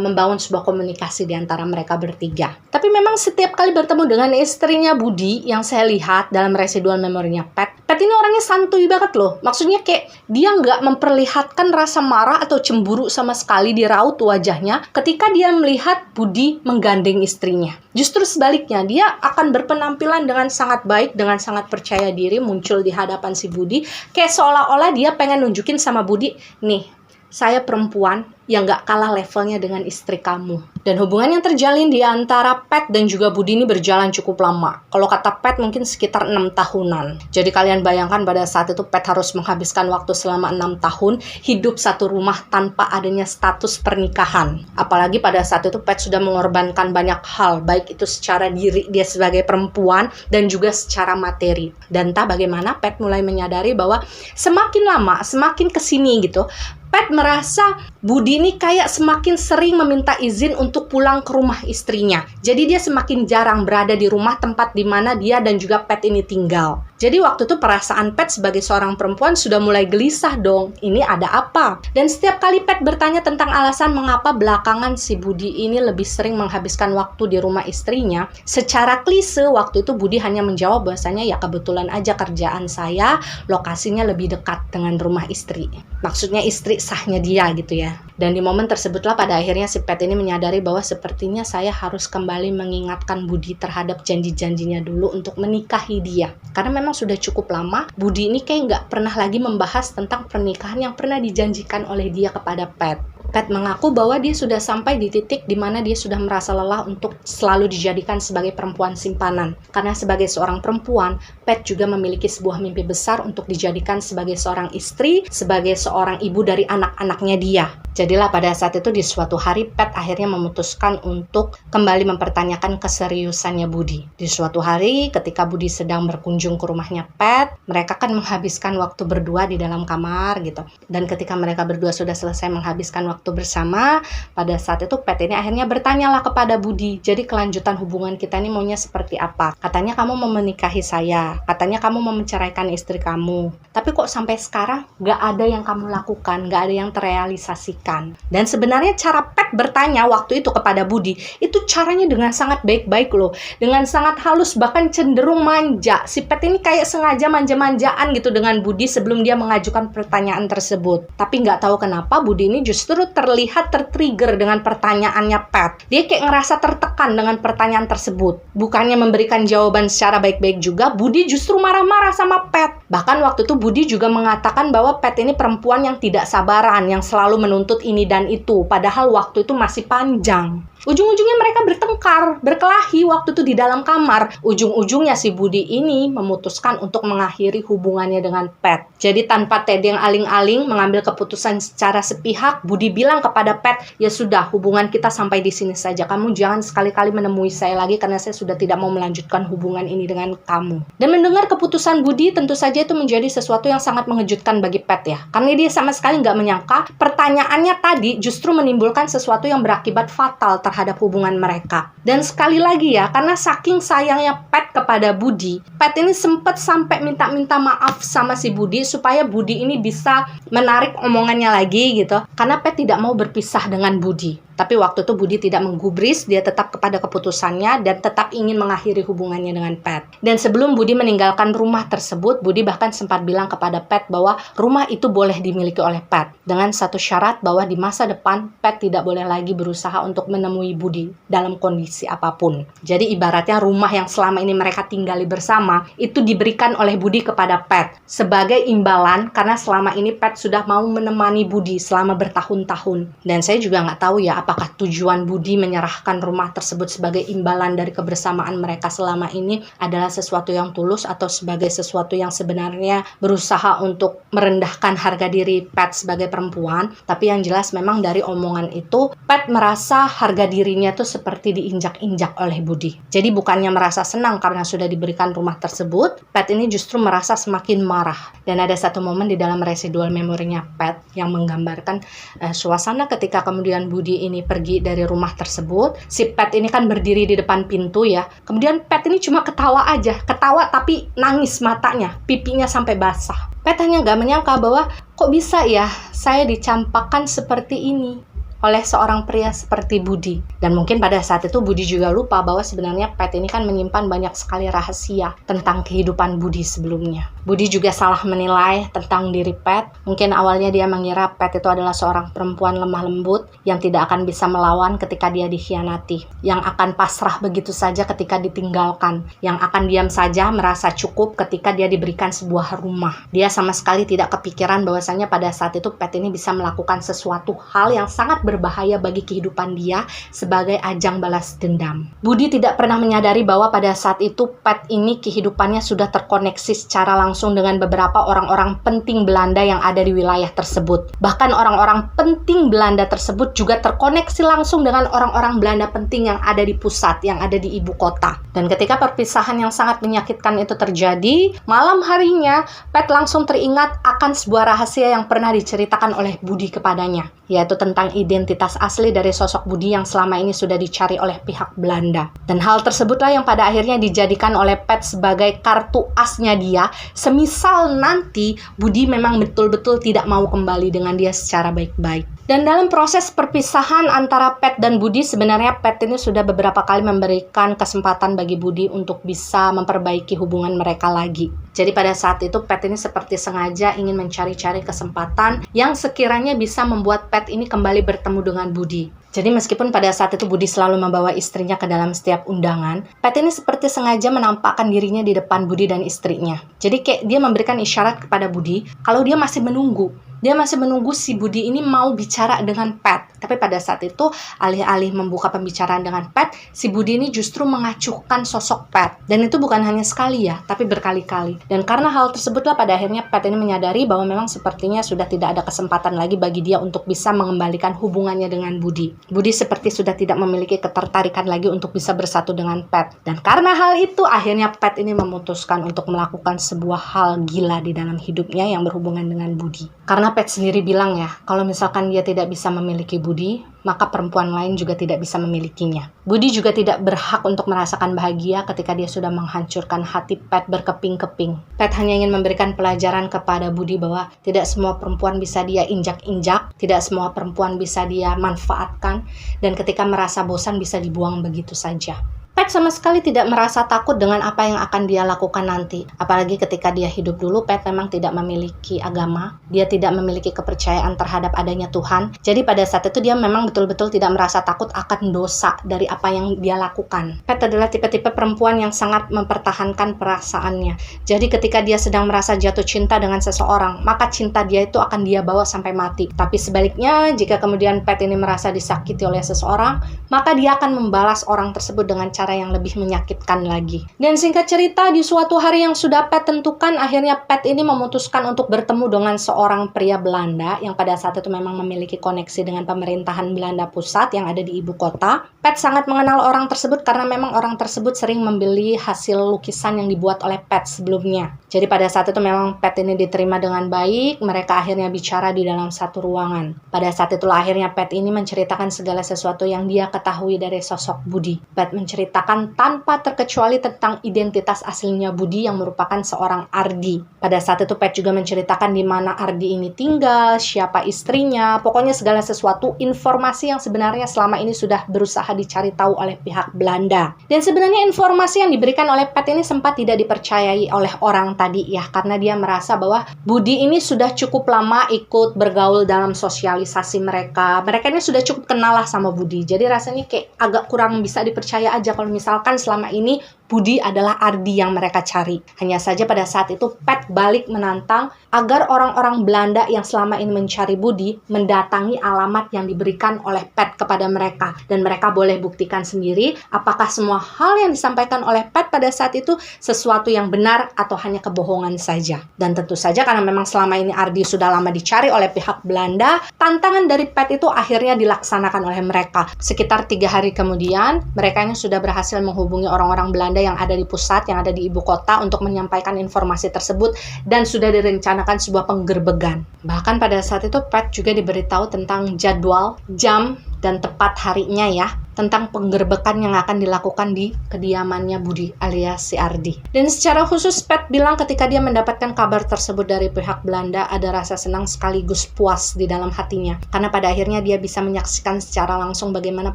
membangun sebuah komunikasi di antara mereka bertiga. Tapi memang setiap kali bertemu dengan istrinya Budi, yang saya lihat dalam residual memorinya Pat ini orangnya santuy banget loh. Maksudnya kayak dia nggak memperlihatkan rasa marah atau cemburu sama sekali di raut wajahnya ketika dia melihat Budi menggandeng istrinya. Justru sebaliknya, dia akan berpenampilan dengan sangat baik, dengan sangat percaya diri, muncul di hadapan si Budi, kayak seolah-olah dia pengen nunjukin sama Budi, nih, saya perempuan yang gak kalah levelnya dengan istri kamu. Dan hubungan yang terjalin di antara Pat dan juga Budi ini berjalan cukup lama. Kalau kata Pat mungkin sekitar 6 tahunan. Jadi kalian bayangkan pada saat itu Pat harus menghabiskan waktu selama 6 tahun hidup satu rumah tanpa adanya status pernikahan. Apalagi pada saat itu Pat sudah mengorbankan banyak hal, baik itu secara diri dia sebagai perempuan dan juga secara materi. Dan entah bagaimana Pat mulai menyadari bahwa semakin lama, semakin kesini gitu, Pat merasa Budi ini kayak semakin sering meminta izin untuk pulang ke rumah istrinya. Jadi dia semakin jarang berada di rumah tempat di mana dia dan juga Pat ini tinggal. Jadi waktu itu perasaan Pat sebagai seorang perempuan sudah mulai gelisah dong. Ini ada apa? Dan setiap kali Pat bertanya tentang alasan mengapa belakangan si Budi ini lebih sering menghabiskan waktu di rumah istrinya, secara klise waktu itu Budi hanya menjawab bahwasanya ya kebetulan aja kerjaan saya lokasinya lebih dekat dengan rumah istri. Maksudnya istri sahnya dia gitu ya. Dan di momen tersebutlah pada akhirnya si Pat ini menyadari bahwa sepertinya saya harus kembali mengingatkan Budi terhadap janji-janjinya dulu untuk menikahi dia. Karena memang sudah cukup lama Budi ini kayak nggak pernah lagi membahas tentang pernikahan yang pernah dijanjikan oleh dia kepada Pat. Pat mengaku bahwa dia sudah sampai di titik di mana dia sudah merasa lelah untuk selalu dijadikan sebagai perempuan simpanan. Karena sebagai seorang perempuan, Pat juga memiliki sebuah mimpi besar untuk dijadikan sebagai seorang istri, sebagai seorang ibu dari anak-anaknya dia. Jadilah pada saat itu di suatu hari Pat akhirnya memutuskan untuk kembali mempertanyakan keseriusannya Budi. Di suatu hari ketika Budi sedang berkunjung ke rumahnya Pat, mereka kan menghabiskan waktu berdua di dalam kamar gitu. Dan ketika mereka berdua sudah selesai menghabiskan waktu waktu bersama, pada saat itu Pet ini akhirnya bertanyalah kepada Budi, jadi kelanjutan hubungan kita ini maunya seperti apa? Katanya kamu mau menikahi saya, katanya kamu mau menceraikan istri kamu, tapi kok sampai sekarang gak ada yang kamu lakukan, gak ada yang terrealisasikan. Dan sebenarnya cara Pet bertanya waktu itu kepada Budi, itu caranya dengan sangat baik-baik loh, dengan sangat halus, bahkan cenderung manja. Si Pet ini kayak sengaja manja-manjaan gitu dengan Budi sebelum dia mengajukan pertanyaan tersebut. Tapi nggak tahu kenapa Budi ini justru terlihat tertrigger dengan pertanyaannya Pet. Dia kayak ngerasa tertekan dengan pertanyaan tersebut. Bukannya memberikan jawaban secara baik-baik juga, Budi justru marah-marah sama Pet. Bahkan waktu itu Budi juga mengatakan bahwa Pet ini perempuan yang tidak sabaran, yang selalu menuntut ini dan itu. Padahal waktu itu masih panjang. Ujung-ujungnya mereka bertengkar, berkelahi waktu itu di dalam kamar. Ujung-ujungnya si Budi ini memutuskan untuk mengakhiri hubungannya dengan Pet. Jadi tanpa Teddy yang aling-aling mengambil keputusan secara sepihak, Budi bilang kepada Pet, ya sudah, hubungan kita sampai di sini saja. Kamu jangan sekali-kali menemui saya lagi karena saya sudah tidak mau melanjutkan hubungan ini dengan kamu. Dan mendengar keputusan Budi tentu saja itu menjadi sesuatu yang sangat mengejutkan bagi Pet ya. Karena dia sama sekali nggak menyangka pertanyaannya tadi justru menimbulkan sesuatu yang berakibat fatal terhadap hubungan mereka. Dan sekali lagi ya, karena saking sayangnya Pet kepada Budi, Pet ini sempat sampai minta maaf sama si Budi supaya Budi ini bisa menarik omongannya lagi gitu. Karena Pet tidak mau berpisah dengan Budi. Tapi waktu itu Budi tidak menggubris, dia tetap kepada keputusannya dan tetap ingin mengakhiri hubungannya dengan Pet. Dan sebelum Budi meninggalkan rumah tersebut, Budi bahkan sempat bilang kepada Pet bahwa rumah itu boleh dimiliki oleh Pet. Dengan satu syarat bahwa di masa depan Pet tidak boleh lagi berusaha untuk menemui Budi dalam kondisi apapun. Jadi ibaratnya rumah yang selama ini mereka tinggali bersama, itu diberikan oleh Budi kepada Pet. Sebagai imbalan karena selama ini Pet sudah mau menemani Budi selama bertahun-tahun. Dan saya juga nggak tahu ya, apakah tujuan Budi menyerahkan rumah tersebut sebagai imbalan dari kebersamaan mereka selama ini adalah sesuatu yang tulus atau sebagai sesuatu yang sebenarnya berusaha untuk merendahkan harga diri Pet sebagai perempuan. Tapi yang jelas memang dari omongan itu Pet merasa harga dirinya tuh seperti diinjak-injak oleh Budi. Jadi bukannya merasa senang karena sudah diberikan rumah tersebut, Pet ini justru merasa semakin marah. Dan ada satu momen di dalam residual memorinya Pet yang menggambarkan suasana ketika kemudian Budi ini pergi dari rumah tersebut. Si Pet ini kan berdiri di depan pintu ya. Kemudian Pet ini cuma ketawa aja. Ketawa tapi nangis matanya. Pipinya sampai basah. Pet hanya gak menyangka bahwa kok bisa ya saya dicampakkan seperti ini oleh seorang pria seperti Budi. Dan mungkin pada saat itu Budi juga lupa bahwa sebenarnya Pet ini kan menyimpan banyak sekali rahasia tentang kehidupan Budi sebelumnya. Budi juga salah menilai tentang diri Pet. Mungkin awalnya dia mengira Pet itu adalah seorang perempuan lemah lembut yang tidak akan bisa melawan ketika dia dikhianati, yang akan pasrah begitu saja ketika ditinggalkan, yang akan diam saja merasa cukup ketika dia diberikan sebuah rumah. Dia sama sekali tidak kepikiran bahwasanya pada saat itu Pet ini bisa melakukan sesuatu hal yang sangat berbahaya bagi kehidupan dia sebagai ajang balas dendam. Budi tidak pernah menyadari bahwa pada saat itu Pet ini kehidupannya sudah terkoneksi secara langsung dengan beberapa orang-orang penting Belanda yang ada di wilayah tersebut. Bahkan orang-orang penting Belanda tersebut juga terkoneksi langsung dengan orang-orang Belanda penting yang ada di pusat, yang ada di ibu kota. Dan ketika perpisahan yang sangat menyakitkan itu terjadi, malam harinya Pet langsung teringat akan sebuah rahasia yang pernah diceritakan oleh Budi kepadanya, yaitu tentang identitas asli dari sosok Budi yang selama ini sudah dicari oleh pihak Belanda. Dan hal tersebutlah yang pada akhirnya dijadikan oleh Pet sebagai kartu asnya dia, semisal nanti Budi memang betul-betul tidak mau kembali dengan dia secara baik-baik. Dan dalam proses perpisahan antara Pet dan Budi, sebenarnya Pet ini sudah beberapa kali memberikan kesempatan bagi Budi untuk bisa memperbaiki hubungan mereka lagi. Jadi pada saat itu Pet ini seperti sengaja ingin mencari-cari kesempatan yang sekiranya bisa membuat Pet ini kembali bertemu dengan Budi. Jadi meskipun pada saat itu Budi selalu membawa istrinya ke dalam setiap undangan, Pet ini seperti sengaja menampakkan dirinya di depan Budi dan istrinya. Jadi kayak dia memberikan isyarat kepada Budi kalau dia masih menunggu. Dia masih menunggu si Budi ini mau bicara dengan Pet. Tapi pada saat itu, alih-alih membuka pembicaraan dengan Pet, si Budi ini justru mengacuhkan sosok Pet. Dan itu bukan hanya sekali ya, tapi berkali-kali. Dan karena hal tersebutlah pada akhirnya Pet ini menyadari bahwa memang sepertinya sudah tidak ada kesempatan lagi bagi dia untuk bisa mengembalikan hubungannya dengan Budi. Budi seperti sudah tidak memiliki ketertarikan lagi untuk bisa bersatu dengan Pet. Dan karena hal itu, akhirnya Pet ini memutuskan untuk melakukan sebuah hal gila di dalam hidupnya yang berhubungan dengan Budi. Karena Pat sendiri bilang ya, kalau misalkan dia tidak bisa memiliki Budi, maka perempuan lain juga tidak bisa memilikinya. Budi juga tidak berhak untuk merasakan bahagia ketika dia sudah menghancurkan hati Pat berkeping-keping. Pat hanya ingin memberikan pelajaran kepada Budi bahwa tidak semua perempuan bisa dia injak-injak, tidak semua perempuan bisa dia manfaatkan, dan ketika merasa bosan bisa dibuang begitu saja. Pat sama sekali tidak merasa takut dengan apa yang akan dia lakukan nanti. Apalagi ketika dia hidup dulu, Pat memang tidak memiliki agama. Dia tidak memiliki kepercayaan terhadap adanya Tuhan. Jadi pada saat itu dia memang betul-betul tidak merasa takut akan dosa dari apa yang dia lakukan. Pat adalah tipe-tipe perempuan yang sangat mempertahankan perasaannya. Jadi ketika dia sedang merasa jatuh cinta dengan seseorang, maka cinta dia itu akan dia bawa sampai mati. Tapi sebaliknya, jika kemudian Pat ini merasa disakiti oleh seseorang, maka dia akan membalas orang tersebut dengan cara yang lebih menyakitkan lagi. Dan singkat cerita, di suatu hari yang sudah Pat tentukan, akhirnya Pat ini memutuskan untuk bertemu dengan seorang pria Belanda yang pada saat itu memang memiliki koneksi dengan pemerintahan Belanda pusat yang ada di ibu kota. Pat sangat mengenal orang tersebut karena memang orang tersebut sering membeli hasil lukisan yang dibuat oleh Pat sebelumnya. Jadi pada saat itu memang Pat ini diterima dengan baik, mereka akhirnya bicara di dalam satu ruangan. Pada saat itulah akhirnya Pat ini menceritakan segala sesuatu yang dia ketahui dari sosok Budi. Pat menceritakan tanpa terkecuali tentang identitas aslinya Budi yang merupakan seorang Ardi. Pada saat itu Pat juga menceritakan di mana Ardi ini tinggal, siapa istrinya, pokoknya segala sesuatu informasi yang sebenarnya selama ini sudah berusaha dicari tahu oleh pihak Belanda. Dan sebenarnya informasi yang diberikan oleh Pat ini sempat tidak dipercayai oleh orang tadi ya, karena dia merasa bahwa Budi ini sudah cukup lama ikut bergaul dalam sosialisasi mereka. Mereka ini sudah cukup kenal lah sama Budi. Jadi rasanya kayak agak kurang bisa dipercaya aja kalau misalkan selama ini Budi adalah Ardi yang mereka cari. Hanya saja pada saat itu Pat balik menantang agar orang-orang Belanda yang selama ini mencari Budi mendatangi alamat yang diberikan oleh Pat kepada mereka. Dan mereka boleh buktikan sendiri apakah semua hal yang disampaikan oleh Pat pada saat itu sesuatu yang benar atau hanya kebohongan saja. Dan tentu saja karena memang selama ini Ardi sudah lama dicari oleh pihak Belanda, tantangan dari Pat itu akhirnya dilaksanakan oleh mereka. Sekitar 3 hari kemudian, mereka ini sudah berhasil menghubungi orang-orang Belanda yang ada di pusat, yang ada di ibu kota untuk menyampaikan informasi tersebut dan sudah direncanakan sebuah penggerbegan. Bahkan pada saat itu Pat juga diberitahu tentang jadwal, jam, dan tepat harinya ya, tentang penggerbekan yang akan dilakukan di kediamannya Budi alias si Ardi. Dan secara khusus Pat bilang ketika dia mendapatkan kabar tersebut dari pihak Belanda ada rasa senang sekaligus puas di dalam hatinya. Karena pada akhirnya dia bisa menyaksikan secara langsung bagaimana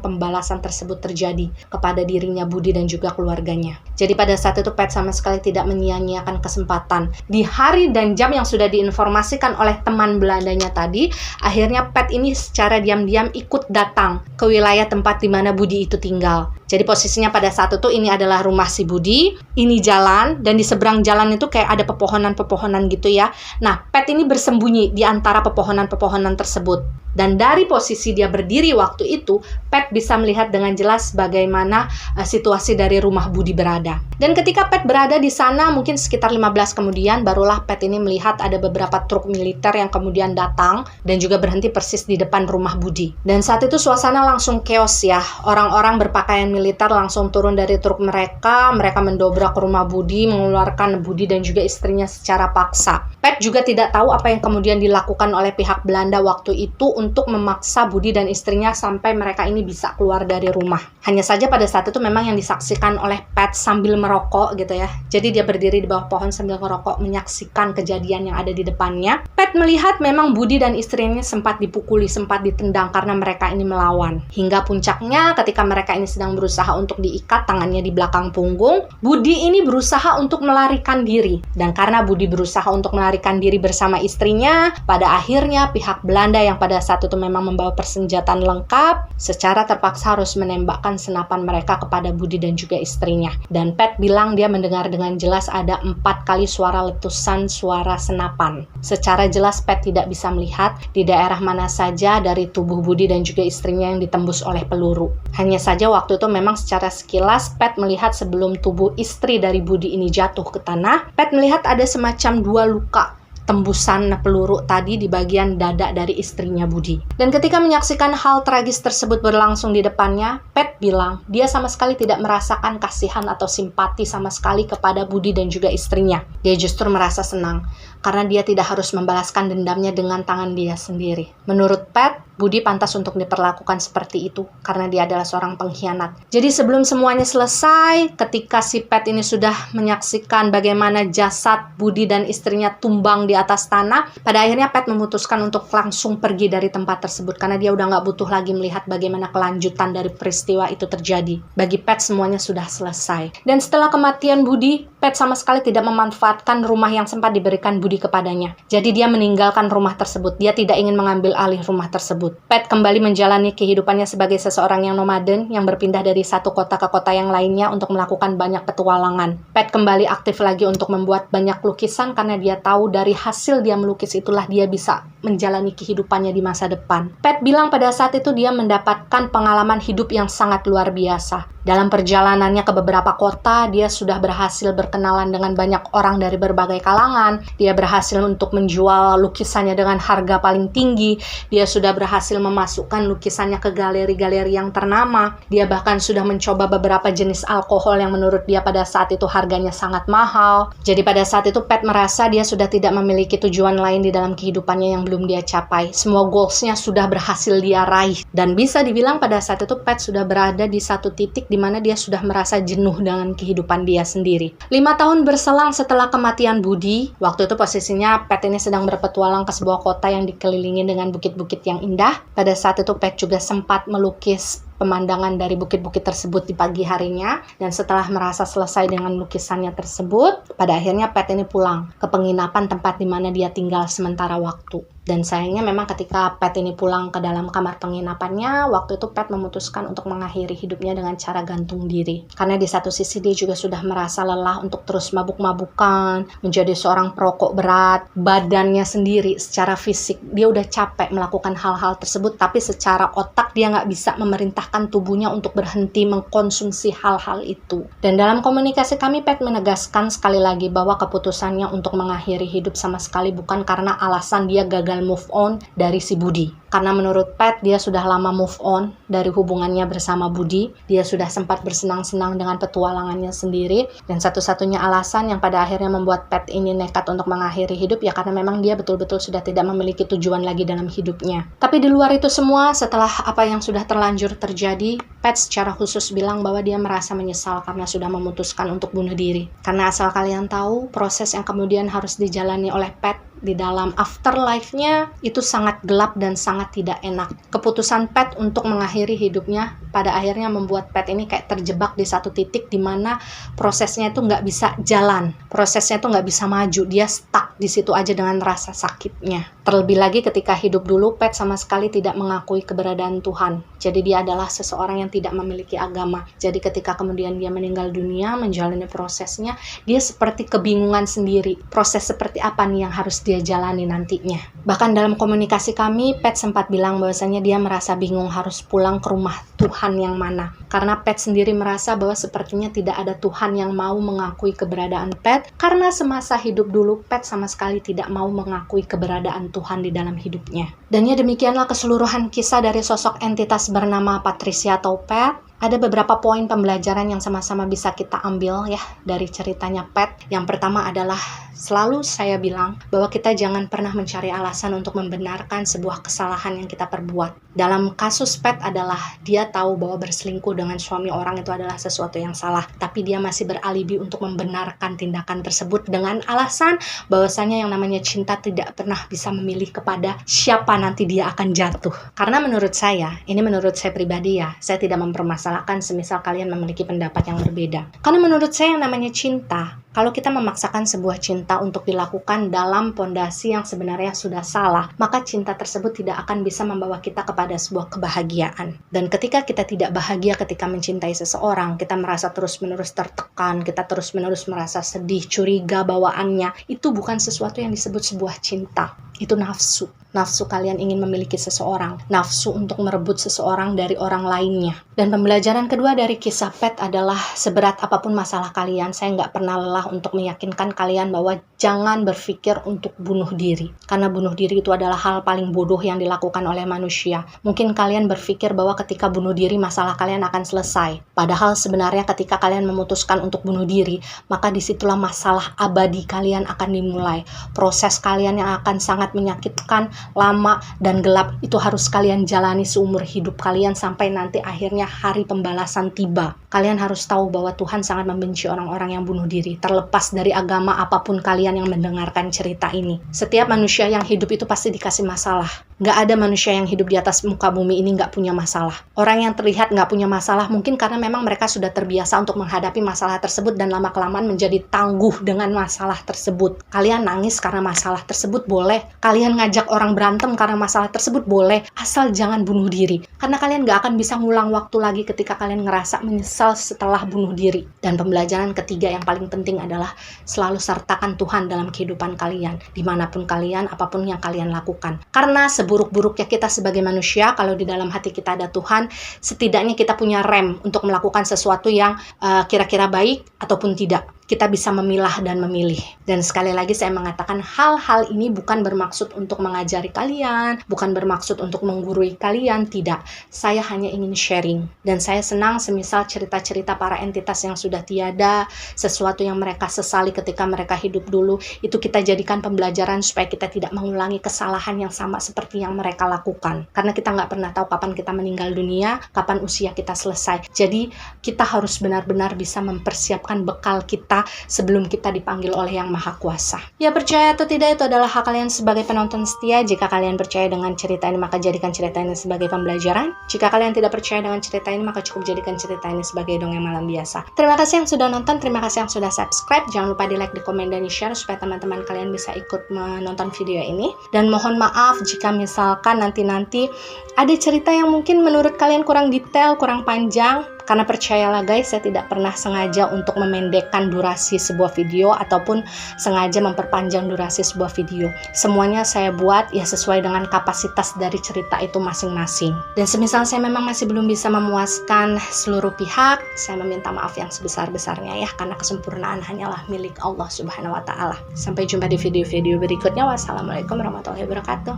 pembalasan tersebut terjadi kepada dirinya Budi dan juga keluarganya. Jadi pada saat itu Pat sama sekali tidak menyia-nyiakan kesempatan. Di hari dan jam yang sudah diinformasikan oleh teman Belandanya tadi, akhirnya Pat ini secara diam-diam ikut datang ke wilayah tempat di mana Budi itu tinggal. Jadi posisinya pada saat itu ini adalah rumah si Budi, ini jalan, dan di seberang jalan itu kayak ada pepohonan-pepohonan gitu ya. Nah, Pat ini bersembunyi di antara pepohonan-pepohonan tersebut. Dan dari posisi dia berdiri waktu itu, Pat bisa melihat dengan jelas bagaimana situasi dari rumah Budi berada. Dan ketika Pat berada di sana, mungkin sekitar 15 kemudian, barulah Pat ini melihat ada beberapa truk militer yang kemudian datang dan juga berhenti persis di depan rumah Budi. Dan saat itu suasana langsung chaos ya. Orang-orang berpakaian militer langsung turun dari truk mereka mendobrak rumah Budi, mengeluarkan Budi dan juga istrinya secara paksa. Pat juga tidak tahu apa yang kemudian dilakukan oleh pihak Belanda waktu itu untuk memaksa Budi dan istrinya sampai mereka ini bisa keluar dari rumah. Hanya saja pada saat itu memang yang disaksikan oleh Pat sambil merokok gitu ya. Jadi dia berdiri di bawah pohon sambil merokok menyaksikan kejadian yang ada di depannya. Pat melihat memang Budi dan istrinya sempat dipukuli, sempat ditendang karena mereka ini melawan. Hingga puncaknya ketika mereka ini sedang berusaha untuk diikat tangannya di belakang punggung, Budi ini berusaha untuk melarikan diri. Dan karena Budi berusaha untuk melarikan diri bersama istrinya, pada akhirnya pihak Belanda yang pada saat itu memang membawa persenjataan lengkap, secara terpaksa harus menembakkan senapan mereka kepada Budi dan juga istrinya. Dan Pat bilang dia mendengar dengan jelas ada 4 kali suara letusan suara senapan. Secara jelas Pat tidak bisa melihat di daerah mana saja dari tubuh Budi dan juga istrinya yang ditembus oleh peluru. Hanya saja waktu itu memang secara sekilas Pat melihat sebelum tubuh istri dari Budi ini jatuh ke tanah, Pat melihat ada semacam 2 luka tembusan peluru tadi di bagian dada dari istrinya Budi. Dan ketika menyaksikan hal tragis tersebut berlangsung di depannya, Pat bilang dia sama sekali tidak merasakan kasihan atau simpati sama sekali kepada Budi dan juga istrinya. Dia justru merasa senang karena dia tidak harus membalaskan dendamnya dengan tangan dia sendiri. Menurut Pat, Budi pantas untuk diperlakukan seperti itu karena dia adalah seorang pengkhianat. Jadi sebelum semuanya selesai, ketika si Pat ini sudah menyaksikan bagaimana jasad Budi dan istrinya tumbang di atas tanah, pada akhirnya Pat memutuskan untuk langsung pergi dari tempat tersebut karena dia udah gak butuh lagi melihat bagaimana kelanjutan dari peristiwa itu terjadi. Bagi Pat semuanya sudah selesai. Dan setelah kematian Budi, Pat sama sekali tidak memanfaatkan rumah yang sempat diberikan Budi kepadanya. Jadi dia meninggalkan rumah tersebut. Dia tidak ingin mengambil alih rumah tersebut. Pat kembali menjalani kehidupannya sebagai seseorang yang nomaden yang berpindah dari satu kota ke kota yang lainnya untuk melakukan banyak petualangan. Pat kembali aktif lagi untuk membuat banyak lukisan karena dia tahu dari hasil dia melukis itulah dia bisa menjalani kehidupannya di masa depan. Pat bilang pada saat itu dia mendapatkan pengalaman hidup yang sangat luar biasa. Dalam perjalanannya ke beberapa kota, dia sudah berhasil berkenalan dengan banyak orang dari berbagai kalangan. Dia berhasil untuk menjual lukisannya dengan harga paling tinggi. Dia sudah berhasil memasukkan lukisannya ke galeri-galeri yang ternama. Dia bahkan sudah mencoba beberapa jenis alkohol yang menurut dia pada saat itu harganya sangat mahal. Jadi pada saat itu Pat merasa dia sudah tidak memiliki tujuan lain di dalam kehidupannya yang belum dia capai. Semua goalsnya sudah berhasil dia raih. Dan bisa dibilang pada saat itu Pat sudah berada di satu titik di mana dia sudah merasa jenuh dengan kehidupan dia sendiri. 5 tahun berselang setelah kematian Budi, waktu itu posisinya Pat ini sedang berpetualang ke sebuah kota yang dikelilingi dengan bukit-bukit yang indah. Pada saat itu Pat juga sempat melukis pemandangan dari bukit-bukit tersebut di pagi harinya, dan setelah merasa selesai dengan lukisannya tersebut, pada akhirnya Pat ini pulang ke penginapan tempat di mana dia tinggal sementara waktu. Dan sayangnya memang ketika Pat ini pulang ke dalam kamar penginapannya, waktu itu Pat memutuskan untuk mengakhiri hidupnya dengan cara gantung diri. Karena di satu sisi dia juga sudah merasa lelah untuk terus mabuk-mabukan, menjadi seorang perokok berat, badannya sendiri secara fisik, dia udah capek melakukan hal-hal tersebut, tapi secara otak dia nggak bisa memerintahkan tubuhnya untuk berhenti mengkonsumsi hal-hal itu. Dan dalam komunikasi kami, Pat menegaskan sekali lagi bahwa keputusannya untuk mengakhiri hidup sama sekali bukan karena alasan dia gagal move on dari si Budi. Karena menurut Pat, dia sudah lama move on dari hubungannya bersama Budi. Dia sudah sempat bersenang-senang dengan petualangannya sendiri. Dan satu-satunya alasan yang pada akhirnya membuat Pat ini nekat untuk mengakhiri hidup ya karena memang dia betul-betul sudah tidak memiliki tujuan lagi dalam hidupnya. Tapi di luar itu semua, setelah apa yang sudah terlanjur terjadi, Pat secara khusus bilang bahwa dia merasa menyesal karena sudah memutuskan untuk bunuh diri. Karena asal kalian tahu, proses yang kemudian harus dijalani oleh Pat di dalam afterlife-nya itu sangat gelap dan sangat tidak enak. Keputusan Pat untuk mengakhiri hidupnya pada akhirnya membuat Pat ini kayak terjebak di satu titik di mana prosesnya itu nggak bisa jalan, prosesnya itu nggak bisa maju, dia stuck di situ aja dengan rasa sakitnya. Terlebih lagi ketika hidup dulu, Pat sama sekali tidak mengakui keberadaan Tuhan. Jadi dia adalah seseorang yang tidak memiliki agama. Jadi ketika kemudian dia meninggal dunia, menjalani prosesnya, dia seperti kebingungan sendiri. Proses seperti apa nih yang harus dia jalani nantinya. Bahkan dalam komunikasi kami, Pat sempat bilang bahwasanya dia merasa bingung harus pulang ke rumah Tuhan yang mana. Karena Pat sendiri merasa bahwa sepertinya tidak ada Tuhan yang mau mengakui keberadaan Pat, karena semasa hidup dulu Pat sama sekali tidak mau mengakui keberadaan Tuhan di dalam hidupnya. Dan ya demikianlah keseluruhan kisah dari sosok entitas bernama Patricia atau Pat. Ada beberapa poin pembelajaran yang sama-sama bisa kita ambil ya dari ceritanya Pat. Yang pertama adalah selalu saya bilang bahwa kita jangan pernah mencari alasan untuk membenarkan sebuah kesalahan yang kita perbuat. Dalam kasus Pat adalah dia tahu bahwa berselingkuh dengan suami orang itu adalah sesuatu yang salah, tapi dia masih beralibi untuk membenarkan tindakan tersebut dengan alasan bahwasanya yang namanya cinta tidak pernah bisa memilih kepada siapa nanti dia akan jatuh. Karena menurut saya, ini menurut saya pribadi ya, saya tidak mempermasalahkan semisal kalian memiliki pendapat yang berbeda. Karena menurut saya yang namanya cinta, kalau kita memaksakan sebuah cinta untuk dilakukan dalam pondasi yang sebenarnya sudah salah, maka cinta tersebut tidak akan bisa membawa kita kepada sebuah kebahagiaan. Dan ketika kita tidak bahagia ketika mencintai seseorang, kita merasa terus-menerus tertekan, kita terus-menerus merasa sedih, curiga bawaannya, itu bukan sesuatu yang disebut sebuah cinta. Itu nafsu. Nafsu kalian ingin memiliki seseorang. Nafsu untuk merebut seseorang dari orang lainnya. Dan pembelajaran kedua dari kisah Pat adalah seberat apapun masalah kalian, saya nggak pernah lelah adalah untuk meyakinkan kalian bahwa jangan berpikir untuk bunuh diri. Karena bunuh diri itu adalah hal paling bodoh yang dilakukan oleh manusia. Mungkin kalian berpikir bahwa ketika bunuh diri masalah kalian akan selesai. Padahal sebenarnya ketika kalian memutuskan untuk bunuh diri, maka disitulah masalah abadi kalian akan dimulai. Proses kalian yang akan sangat menyakitkan, lama, dan gelap itu harus kalian jalani seumur hidup kalian sampai nanti akhirnya hari pembalasan tiba. Kalian harus tahu bahwa Tuhan sangat membenci orang-orang yang bunuh diri, terlepas dari agama apapun kalian yang mendengarkan cerita ini. Setiap manusia yang hidup itu pasti dikasih masalah. Nggak ada manusia yang hidup di atas muka bumi ini nggak punya masalah. Orang yang terlihat nggak punya masalah mungkin karena memang mereka sudah terbiasa untuk menghadapi masalah tersebut dan lama-kelamaan menjadi tangguh dengan masalah tersebut. Kalian nangis karena masalah tersebut boleh. Kalian ngajak orang berantem karena masalah tersebut boleh. Asal jangan bunuh diri. Karena kalian nggak akan bisa ngulang waktu lagi ketika kalian ngerasa menyesal setelah bunuh diri. Dan pembelajaran ketiga yang paling penting adalah selalu sertakan Tuhan dalam kehidupan kalian. Dimanapun kalian, apapun yang kalian lakukan. Karena seburuk-buruknya kita sebagai manusia, kalau di dalam hati kita ada Tuhan, setidaknya kita punya rem untuk melakukan sesuatu yang kira-kira baik ataupun tidak. Kita bisa memilah dan memilih. Dan sekali lagi saya mengatakan hal-hal ini bukan bermaksud untuk mengajari kalian, bukan bermaksud untuk menggurui kalian, tidak. Saya hanya ingin sharing. Dan saya senang semisal cerita-cerita para entitas yang sudah tiada, sesuatu yang mereka sesali ketika mereka hidup dulu, itu kita jadikan pembelajaran supaya kita tidak mengulangi kesalahan yang sama seperti yang mereka lakukan. Karena kita nggak pernah tahu kapan kita meninggal dunia, kapan usia kita selesai. Jadi kita harus benar-benar bisa mempersiapkan bekal kita sebelum kita dipanggil oleh Yang Maha Kuasa. Ya, percaya atau tidak itu adalah hak kalian sebagai penonton setia. Jika kalian percaya dengan cerita ini, maka jadikan cerita ini sebagai pembelajaran. Jika kalian tidak percaya dengan cerita ini, maka cukup jadikan cerita ini sebagai dongeng malam biasa. Terima kasih yang sudah nonton, terima kasih yang sudah subscribe. Jangan lupa di like, di komen, dan di share supaya teman-teman kalian bisa ikut menonton video ini. Dan mohon maaf jika misalkan nanti-nanti ada cerita yang mungkin menurut kalian kurang detail, kurang panjang. Karena percayalah guys, saya tidak pernah sengaja untuk memendekkan durasi sebuah video ataupun sengaja memperpanjang durasi sebuah video. Semuanya saya buat ya sesuai dengan kapasitas dari cerita itu masing-masing. Dan semisal saya memang masih belum bisa memuaskan seluruh pihak, saya meminta maaf yang sebesar-besarnya ya, karena kesempurnaan hanyalah milik Allah Subhanahu wa Ta'ala. Sampai jumpa di video-video berikutnya. Wassalamualaikum warahmatullahi wabarakatuh.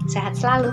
Sehat selalu.